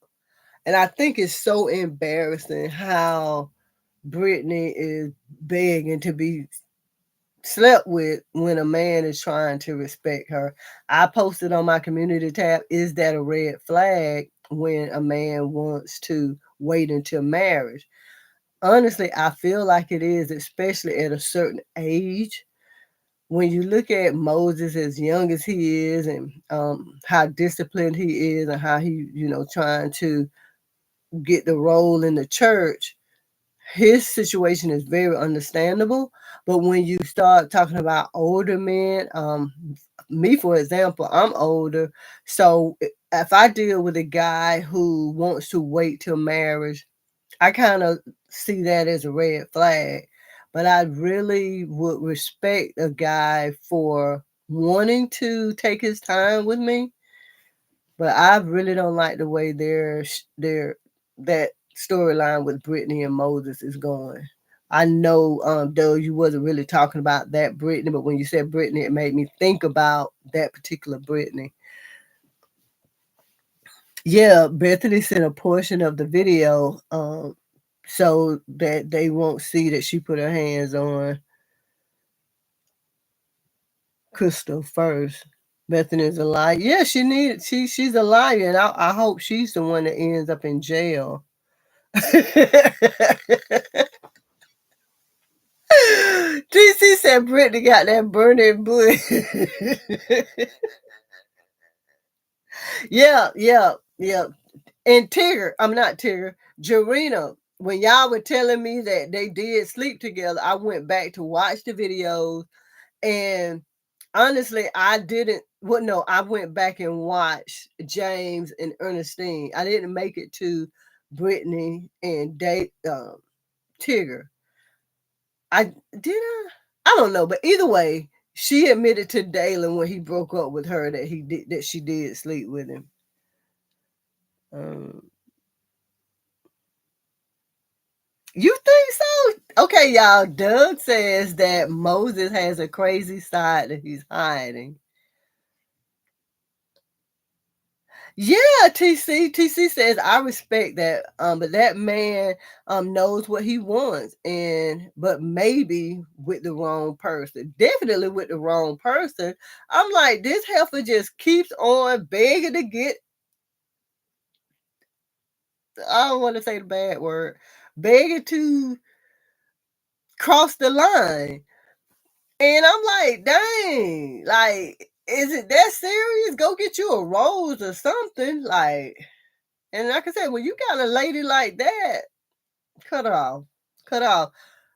S1: And I think it's so embarrassing how Brittany is begging to be slept with when a man is trying to respect her. I posted on my community tab, is that a red flag when a man wants to wait until marriage? Honestly, I feel like it is, especially at a certain age. When you look at Moses as young as he is and how disciplined he is and how he, trying to get the role in the church, his situation is very understandable. But when you start talking about older men, me, for example, I'm older. So if I deal with a guy who wants to wait till marriage, I kind of see that as a red flag. But I really would respect a guy for wanting to take his time with me. But I really don't like the way that storyline with Brittany and Moses is going. I know, Doug, you wasn't really talking about that Brittany, but when you said Brittany, it made me think about that particular Brittany. Yeah, Bethany sent a portion of the video so that they won't see that she put her hands on Crystal first. Bethany's a liar. Yeah, she's a liar, and I hope she's the one that ends up in jail. DC said Brittany got that burning bush. Yeah. And I'm not Tigger, Jarena, when y'all were telling me that they did sleep together, I went back to watch the videos. And honestly, I didn't. Well, no, I went back and watched James and Ernestine. I didn't make it to Brittany and Tigger. I did. I don't know, but either way, she admitted to Dalen when he broke up with her that she did sleep with him. You think so? Okay, y'all. Doug says that Moses has a crazy side that he's hiding. Yeah, TC says I respect that. But that man knows what he wants, but maybe with the wrong person. Definitely with the wrong person. I'm like, this heifer just keeps on begging to get. I don't want to say the bad word, begging to cross the line. And I'm like, dang, like, is it that serious? Go get you a rose or something. Like, and like I said, when you got a lady like that, cut her off. Cut her off.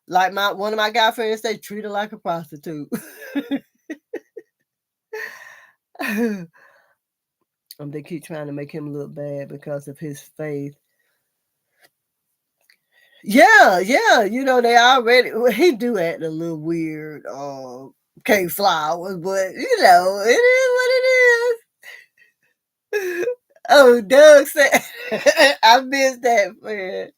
S1: Like one of my guy friends say, treat her like a prostitute. They keep trying to make him look bad because of his faith. Yeah, they already he do act a little weird, K Flowers, but it is what it is. Oh, Doug said I missed that, man.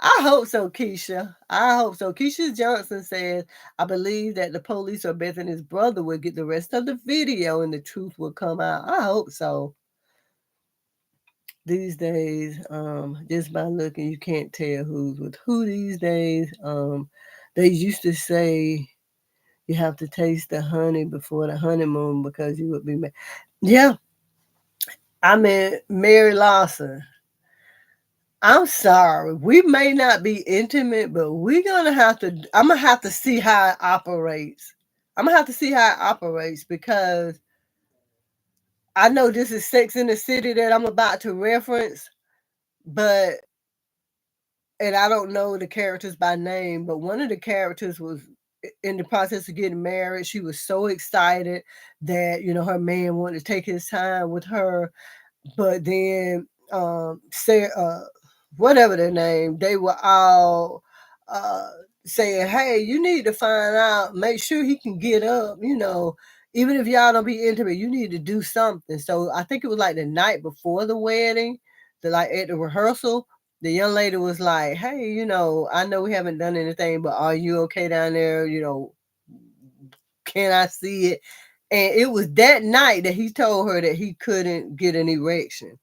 S1: I hope so, Keisha. I hope so. Keisha Johnson says, I believe that the police or Bethany's brother will get the rest of the video and the truth will come out. I hope so. These days, just by looking, you can't tell who's with who these days. They used to say you have to taste the honey before the honeymoon because you would be mad. Yeah. I mean, Mary Lawson. I'm sorry. We may not be intimate, but I'm gonna have to see how it operates. I'm gonna have to see how it operates because I know this is Sex in the City that I'm about to reference, and I don't know the characters by name, but one of the characters was in the process of getting married. She was so excited that, her man wanted to take his time with her. But then, whatever their name, they were all saying, hey, you need to find out, make sure he can get up, even if y'all don't be intimate, you need to do something. So I think it was like the night before the wedding, like at the rehearsal, the young lady was like, hey, I know we haven't done anything, but are you okay down there? Can I see it? And it was that night that he told her that he couldn't get an erection.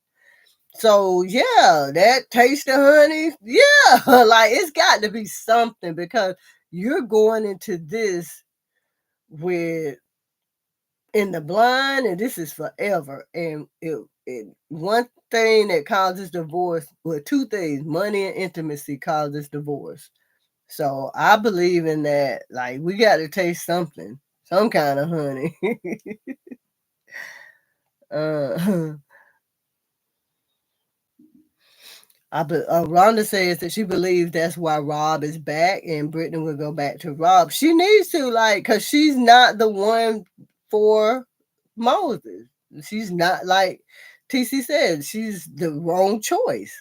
S1: So yeah, that taste of honey, yeah, like it's got to be something, because you're going into this with in the blind, and this is forever. And one thing that causes divorce, well, two things: money and intimacy causes divorce. So I believe in that. Like, we got to taste something, some kind of honey. Rhonda says that she believes that's why Rob is back, and Brittany will go back to Rob. She needs to, because she's not the one for Moses. She's not, like TC said, she's the wrong choice.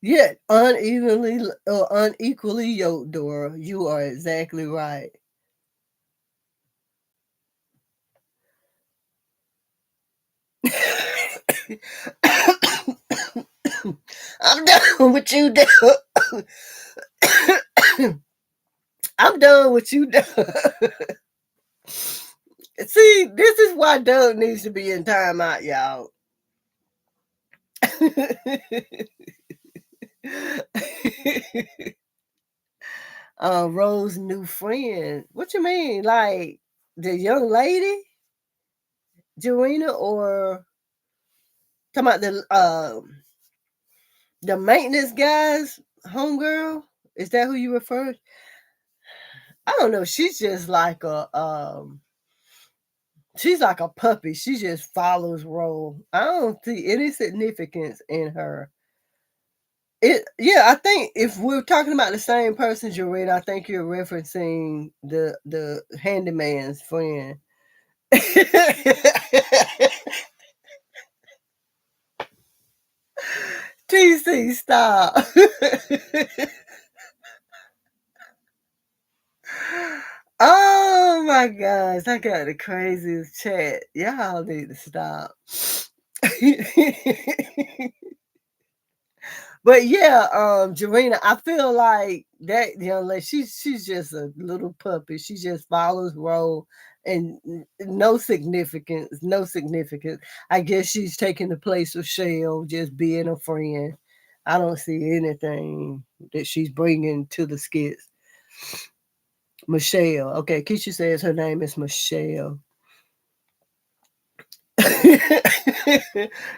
S1: Yet unequally yoked, Dora. You are exactly right. I'm done with you, Doug. I'm done with you, Doug. See, this is why Doug needs to be in timeout, y'all. Rose's new friend. What you mean? Like the young lady? Joanna, or talking about the maintenance guys, homegirl? Is that who you refer? I don't know. She's just like she's like a puppy. She just follows Rose. I don't see any significance in her. I think if we're talking about the same person, Jareen, I think you're referencing the handyman's friend. TC, stop. Oh my gosh, I got the craziest chat. Y'all need to stop. But yeah, Jarena, I feel like that young lady, she's just a little puppy. She just follows Rose, and no significance. I guess she's taking the place of Shell, just being a friend. I don't see anything that she's bringing to the skits. Michelle. Okay, Keisha says her name is Michelle.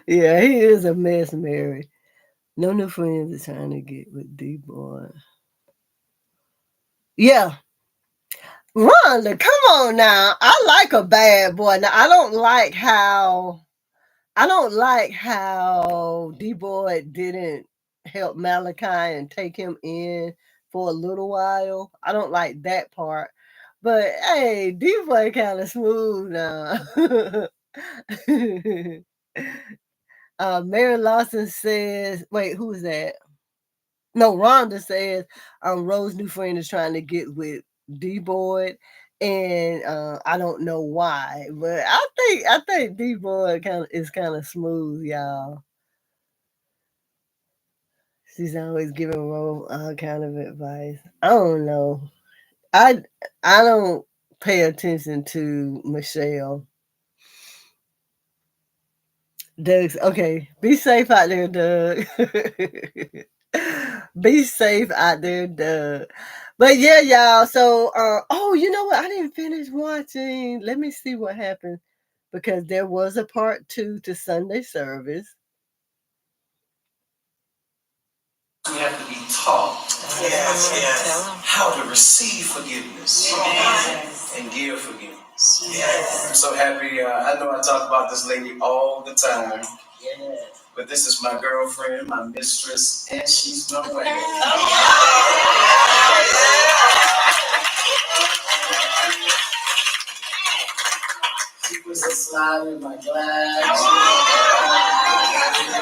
S1: Yeah, he is a mess, Mary. No new friends are trying to get with D-Boy. Yeah. Rhonda, come on now. I like a bad boy. Now, I don't like how D-Boy didn't help Malachi and take him in for a little while. I don't like that part. But hey, D-Boy kind of smooth now. Mary Lawson says, wait, who is that? No, Rhonda says Rose's new friend is trying to get with D-Boy, and I don't know why, but I think D-Boy is kind of smooth, y'all. She's always giving Rose all kind of advice. I don't know. I don't pay attention to Michelle. Doug's okay. Be safe out there, Doug. Be safe out there, Doug. But yeah, y'all. So, oh, you know what? I didn't finish watching. Let me see what happened, because there was a part 2 to Sunday service.
S2: We have to be taught how to receive forgiveness and give forgiveness. I'm so happy. I know I talk about this lady all the time. But this is my girlfriend, my mistress, and she's my wife. She puts a slide in my glass.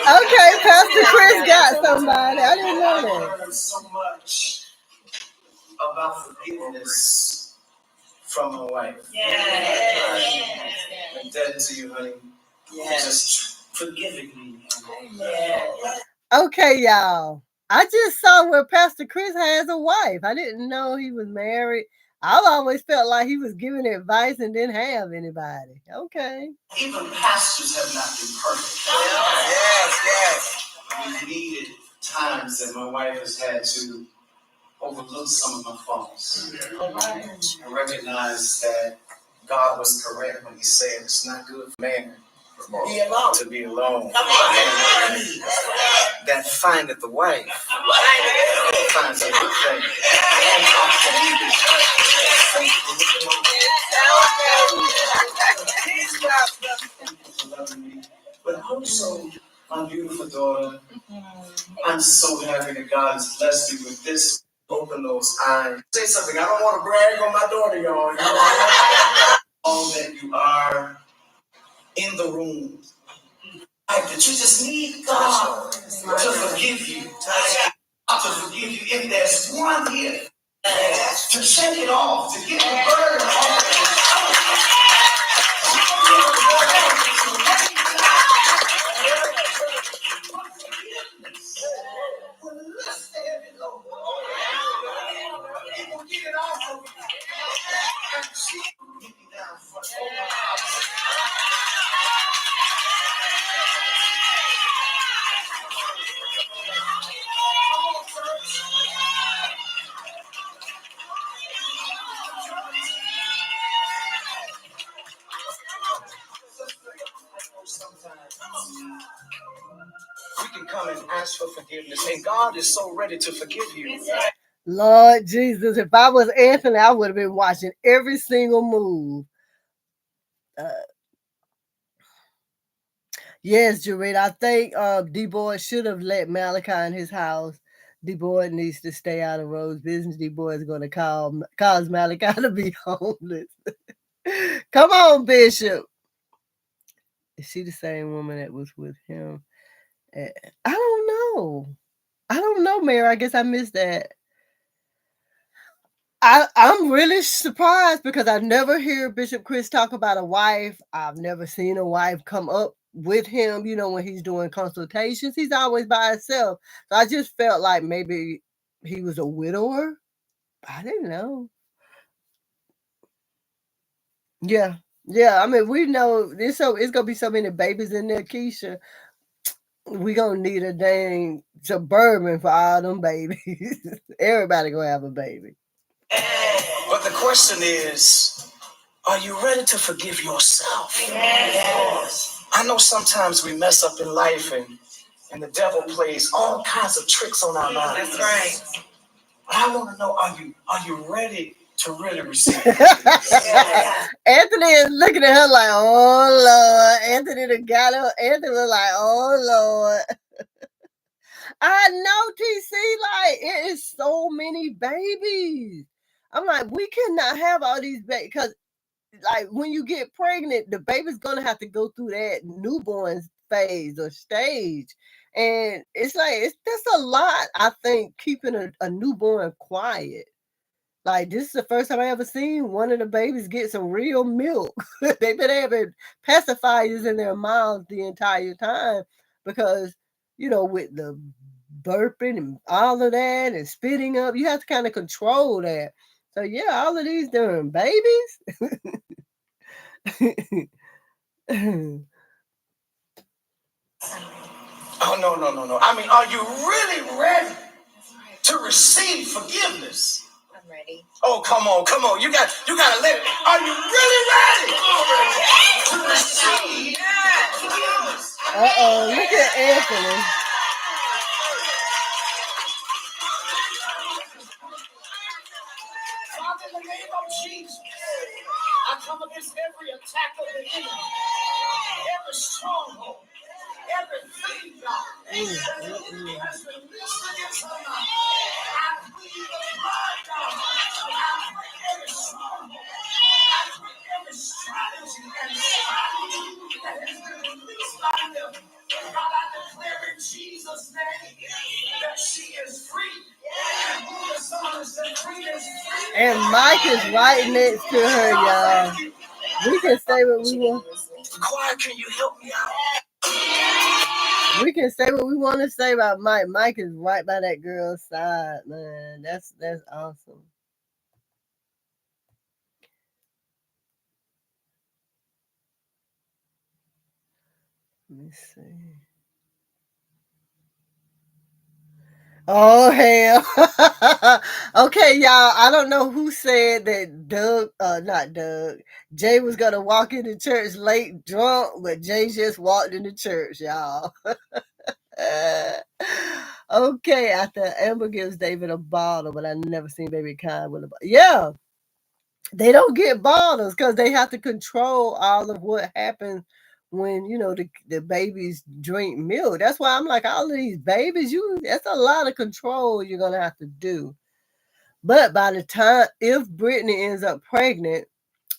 S1: Okay, Pastor Chris got somebody. I didn't know
S2: I
S1: that.
S2: learned so much about forgiveness from my wife. I'm indebted to you, honey. Just forgiving me.
S1: Okay, y'all. I just saw where Pastor Chris has a wife. I didn't know he was married. I've always felt like he was giving advice and didn't have anybody. Okay.
S2: Even pastors have not been perfect. We needed times that my wife has had to overlook some of my faults. I recognize that God was correct when he said it's not good for man to be alone. That findeth the wife finds a good thing. But also, my beautiful daughter, I'm so happy that God has blessed me with this. Open those eyes. Say something. I don't want to brag on my daughter, y'all. All that you are in the room. That you just need God to forgive you. To forgive you. If there's one here to shake it off, to get the burden off. We can come and ask for forgiveness, and God is so ready to forgive you.
S1: Lord Jesus, if I was Anthony, I would have been watching every single move. Yes, Jared, I think D-Boy should have let Malachi in his house. D-Boy needs to stay out of Rose's business. D-Boy is going to cause Malachi to be homeless. Come on, Bishop. Is she the same woman that was with him? I don't know. I don't know, Mary. I guess I missed that. I'm really surprised because I never hear Bishop Chris talk about a wife. I've never seen a wife come up with him, when he's doing consultations. He's always by himself. So I just felt like maybe he was a widower. I didn't know. Yeah. Yeah. I mean, we know it's gonna be so many babies in there, Keisha. We gonna need a dang Suburban for all them babies. Everybody gonna have a baby.
S2: But the question is, are you ready to forgive yourself? Yes. I know sometimes we mess up in life and the devil plays all kinds of tricks on our minds. That's right. But I want to know, are you ready to really receive forgiveness?
S1: Anthony is looking at her like, oh Lord. Anthony got her. Anthony was like, oh Lord. I know, TC, like, it is so many babies. I'm like, we cannot have all these babies because, like, when you get pregnant, the baby's gonna have to go through that newborn phase or stage, and it's like that's a lot. I think keeping a newborn quiet. Like, this is the first time I ever seen one of the babies get some real milk. They've been having pacifiers in their mouths the entire time because, with the burping and all of that and spitting up, you have to kind of control that. So, yeah, all of these damn babies.
S2: Oh, no. I mean, are you really ready to receive forgiveness? I'm ready. Oh, come on. You gotta let it. Are you really ready to receive forgiveness?
S1: Look at Anthony.
S2: Father, in the name of Jesus, I come against every attack of the enemy, every stronghold, every
S1: And Mike is right next to her, y'all. We can say what we want.
S2: Choir, can you help me out?
S1: We can say what we want to say about Mike. Mike is right by that girl's side, man. That's awesome. Let me see. Oh hell. Okay, y'all. I don't know who said that not Doug. Jay was gonna walk into church late drunk, but Jay just walked into church, y'all. Okay, after Amber gives David a bottle, but I never seen Baby Kai with a bottle. Yeah, they don't get bottles because they have to control all of what happens when the babies drink milk. That's why I'm like, all of these babies, that's a lot of control you're gonna have to do. But by the time, if Brittany ends up pregnant,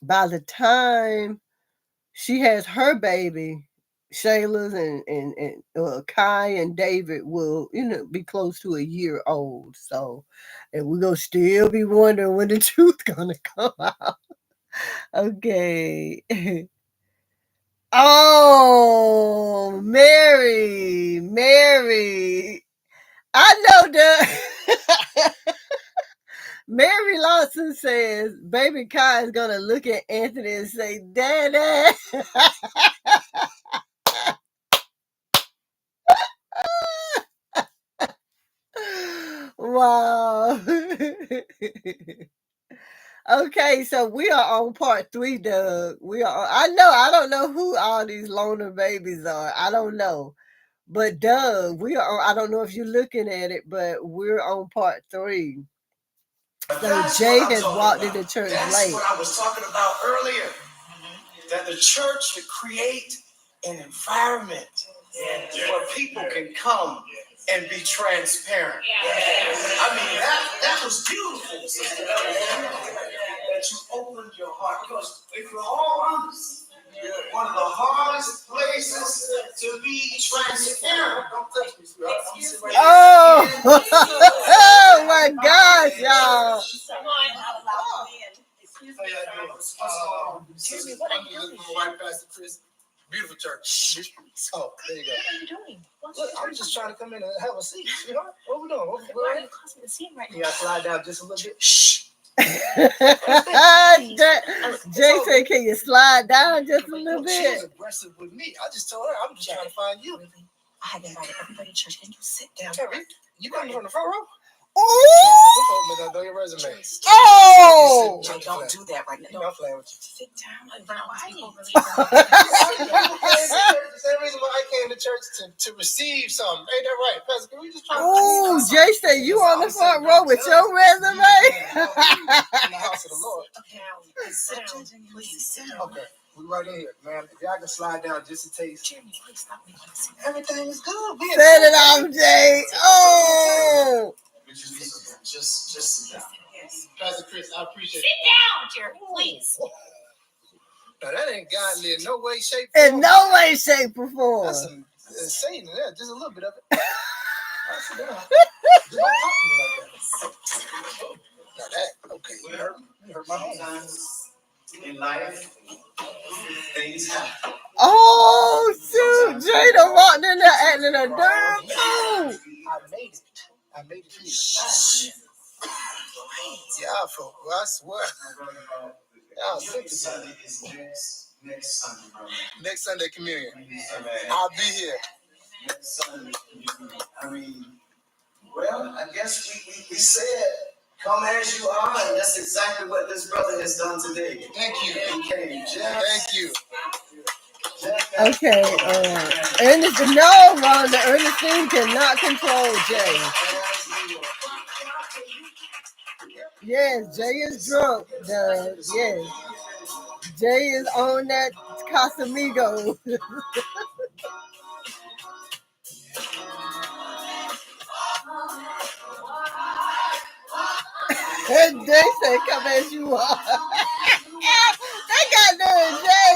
S1: by the time she has her baby, Shayla's and Kai and David will, be close to a year old. So, and we're gonna still be wondering when the truth gonna come out. Okay. Oh, Mary. I know that. Mary Lawson says Baby Kai is gonna look at Anthony and say, "Daddy." Wow. Okay, so we are on part 3, Doug. I don't know who all these loner babies are. I don't know. But Doug, I don't know if you're looking at it, but we're on part 3. So Jay has walked into church late.
S2: That's what I was talking about earlier. That the church should create an environment where people can come and be transparent. I mean, that was beautiful, sister. That you opened your heart. Because if we're all honest, one of the hardest places to be transparent. Don't touch me, sweetheart.
S1: Oh, oh my gosh, y'all.
S2: Excuse me, what are you doing? Right, Pastor Chris. Beautiful church. Oh, there you go. What are you doing? Look, I'm just trying to come in and have a seat. Sweetheart, what we doing? Why are you causing the scene right now? You gotta slide down just a little bit. Shh.
S1: Jay said, "Can you slide down just a little bit?"
S2: She was aggressive with me. I just told her I'm just trying to find you. I have invited everybody to church. Can you sit down? You got me on the front row?
S1: Oh!
S2: Know your resume.
S1: Oh!
S2: Don't do that right now. I'm playing with you. Sit down. The same reason why I came to church to receive something. Ain't that right, Pastor? Can we just try to?
S1: Oh, Jay said you on the front row with your resume.
S2: In the house of the Lord. Okay, sit down, please. Sit down. Okay. We right in here, man. If y'all can slide down just a taste. Jeremy, please stop me. Everything is good.
S1: Set it off, Jay. Oh.
S2: Just sit down. Pastor Chris, I appreciate it.
S3: Sit down, Jeremy, please.
S2: Now, that ain't godly in no way, shape,
S1: In no way, shape, or form.
S2: That's some insane in there. Just a little bit of it. Sit down. Just don't talk to me like that. Now that, okay, you hurt my hand. In life, things happen.
S1: Oh, shoot. Jada walked in there acting a darn fool.
S2: I made it here. Yeah, folk, I swear. Y'all sick to me. Next Sunday, brother. Next Sunday communion. I'll be here. Next Sunday communion. I mean, well, I guess we said, come as you are, and that's exactly what this brother has done today. Thank you. He came. Thank you.
S1: Okay, Ernest, no, Rhonda, Ernestine cannot control Jay. Yes, Jay is drunk. Yes, Jay is on that Casamigo. And Jay said, "Come as you are." They got there, Jay.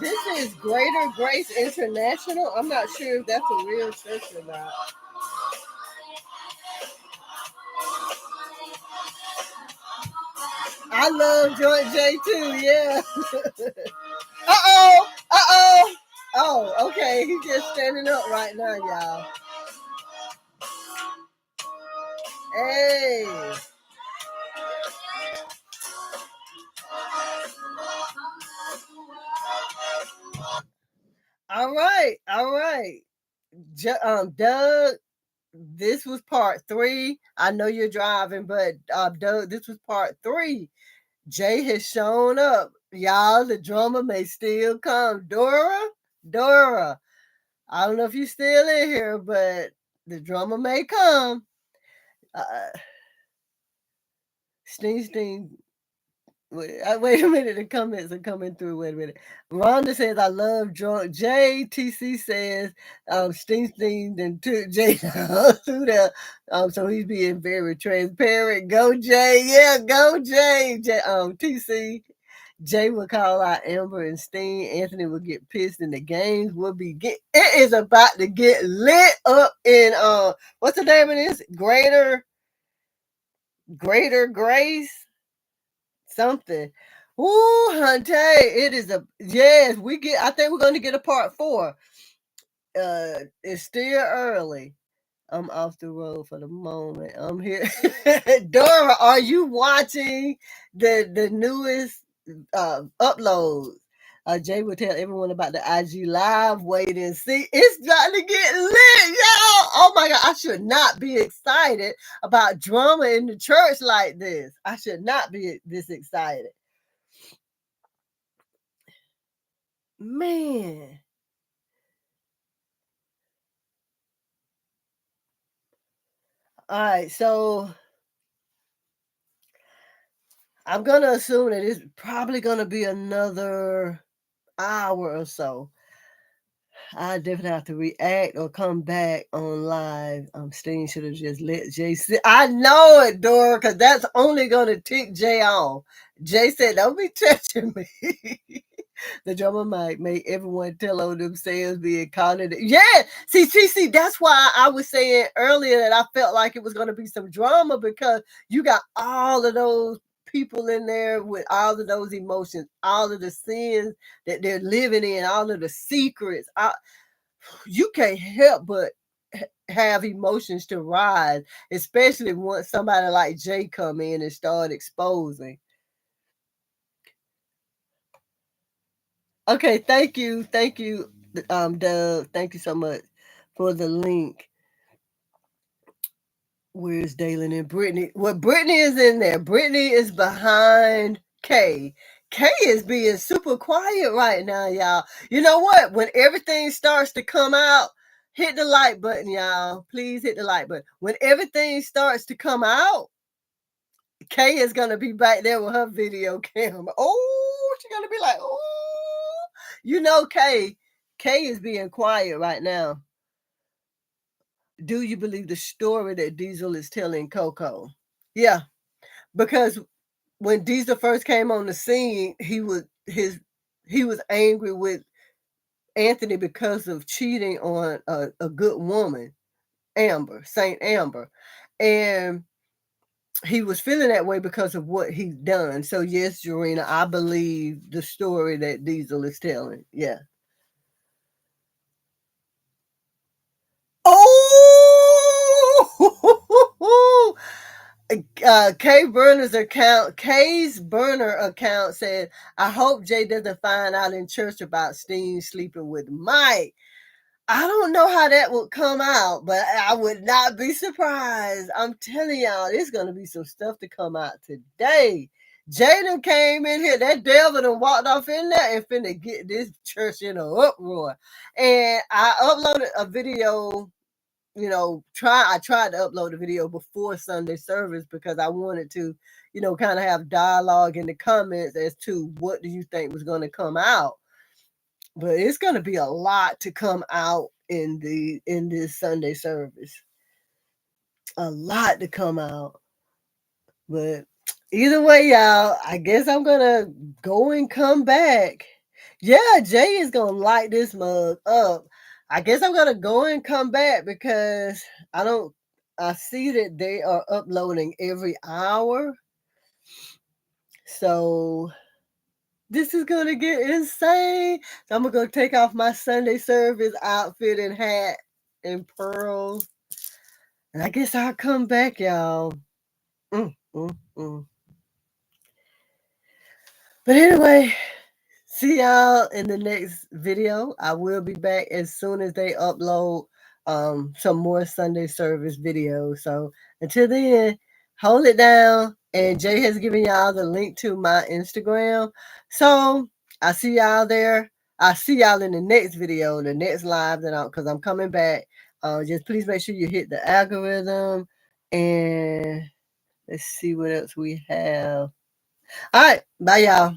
S1: This is Greater Grace International. I'm not sure if that's a real church or not. I love Joint J too, yeah. Uh-oh. Uh-oh. Oh, okay. He's just standing up right now, y'all. Hey. All right. All right. Doug, this was part 3. I know you're driving, but Doug, this was part 3. Jay has shown up. Y'all, the drummer may still come. Dora, I don't know if you're still in here, but the drummer may come. Sting. Wait a minute. The comments are coming through. Wait a minute. Rhonda says, I love drunk. JTC says, Sting and Jay through there. So he's being very transparent. Go Jay. Yeah, go Jay. TC. Jay will call out Amber and Sting. Anthony will get pissed, and the games will be it is about to get lit up in what's the name of this? Greater Grace something. Ooh, Hunte, it is yes. I think we're going to get a part 4. It's still early. I'm off the road for the moment. I'm here. Dora, are you watching the newest uploads? Jay will tell everyone about the IG live. Wait and see. It's got to get lit, y'all. Oh my God. I should not be excited about drama in the church like this. I should not be this excited. Man. All right. So I'm going to assume that it's probably going to be another hour or so. I definitely have to react or come back on live. Sting should have just let Jay sit. I know it, Dora, because that's only going to tick Jay off. Jay said, don't be touching me. The drummer might make everyone tell on themselves being caught in it. Yeah, see, that's why I was saying earlier that I felt like it was going to be some drama, because you got all of those people in there with all of those emotions, all of the sins that they're living in, all of the secrets. You can't help but have emotions to rise, especially once somebody like Jay come in and start exposing. Okay, thank you, Doug. Thank you so much for the link. Where's Dalen and Brittany? Well, Brittany is in there. Brittany is behind Kay. Kay is being super quiet right now, y'all. You know what? When everything starts to come out, hit the like button, y'all. Please hit the like button. When everything starts to come out, Kay is gonna be back there with her video camera. Oh, she's gonna be like, oh, you know, Kay is being quiet right now. Do you believe the story that Diesel is telling Coco? Yeah, because when Diesel first came on the scene, he was angry with Anthony because of cheating on a good woman, Saint Amber, and he was feeling that way because of what he's done. So yes, Jorina, I believe the story that Diesel is telling. Yeah. Oh, Kay's burner account said, I hope Jay doesn't find out in church about Steen sleeping with Mike. I don't know how that would come out, but I would not be surprised. I'm telling y'all, there's going to be some stuff to come out today. Jaden came in here, that devil done walked off in there and finna get this church in an uproar. And I uploaded a video, I tried to upload a video before Sunday service because I wanted to, kind of have dialogue in the comments as to what do you think was going to come out. But it's going to be a lot to come out in this Sunday service. A lot to come out. But either way, y'all, I guess I'm going to go and come back. Yeah, Jay is gonna light this mug up. I guess I'm gonna go and come back because I see that they are uploading every hour. So this is gonna get insane. So I'm gonna go take off my Sunday service outfit and hat and pearls. And I guess I'll come back, y'all. Mm, mm, mm. But anyway, see y'all in the next video. I will be back as soon as they upload some more Sunday service videos. So until then, hold it down. And Jay has given y'all the link to my Instagram. So I see y'all there. I see y'all in the next video, the next live because I'm coming back. Just please make sure you hit the algorithm and let's see what else we have. All right, bye y'all.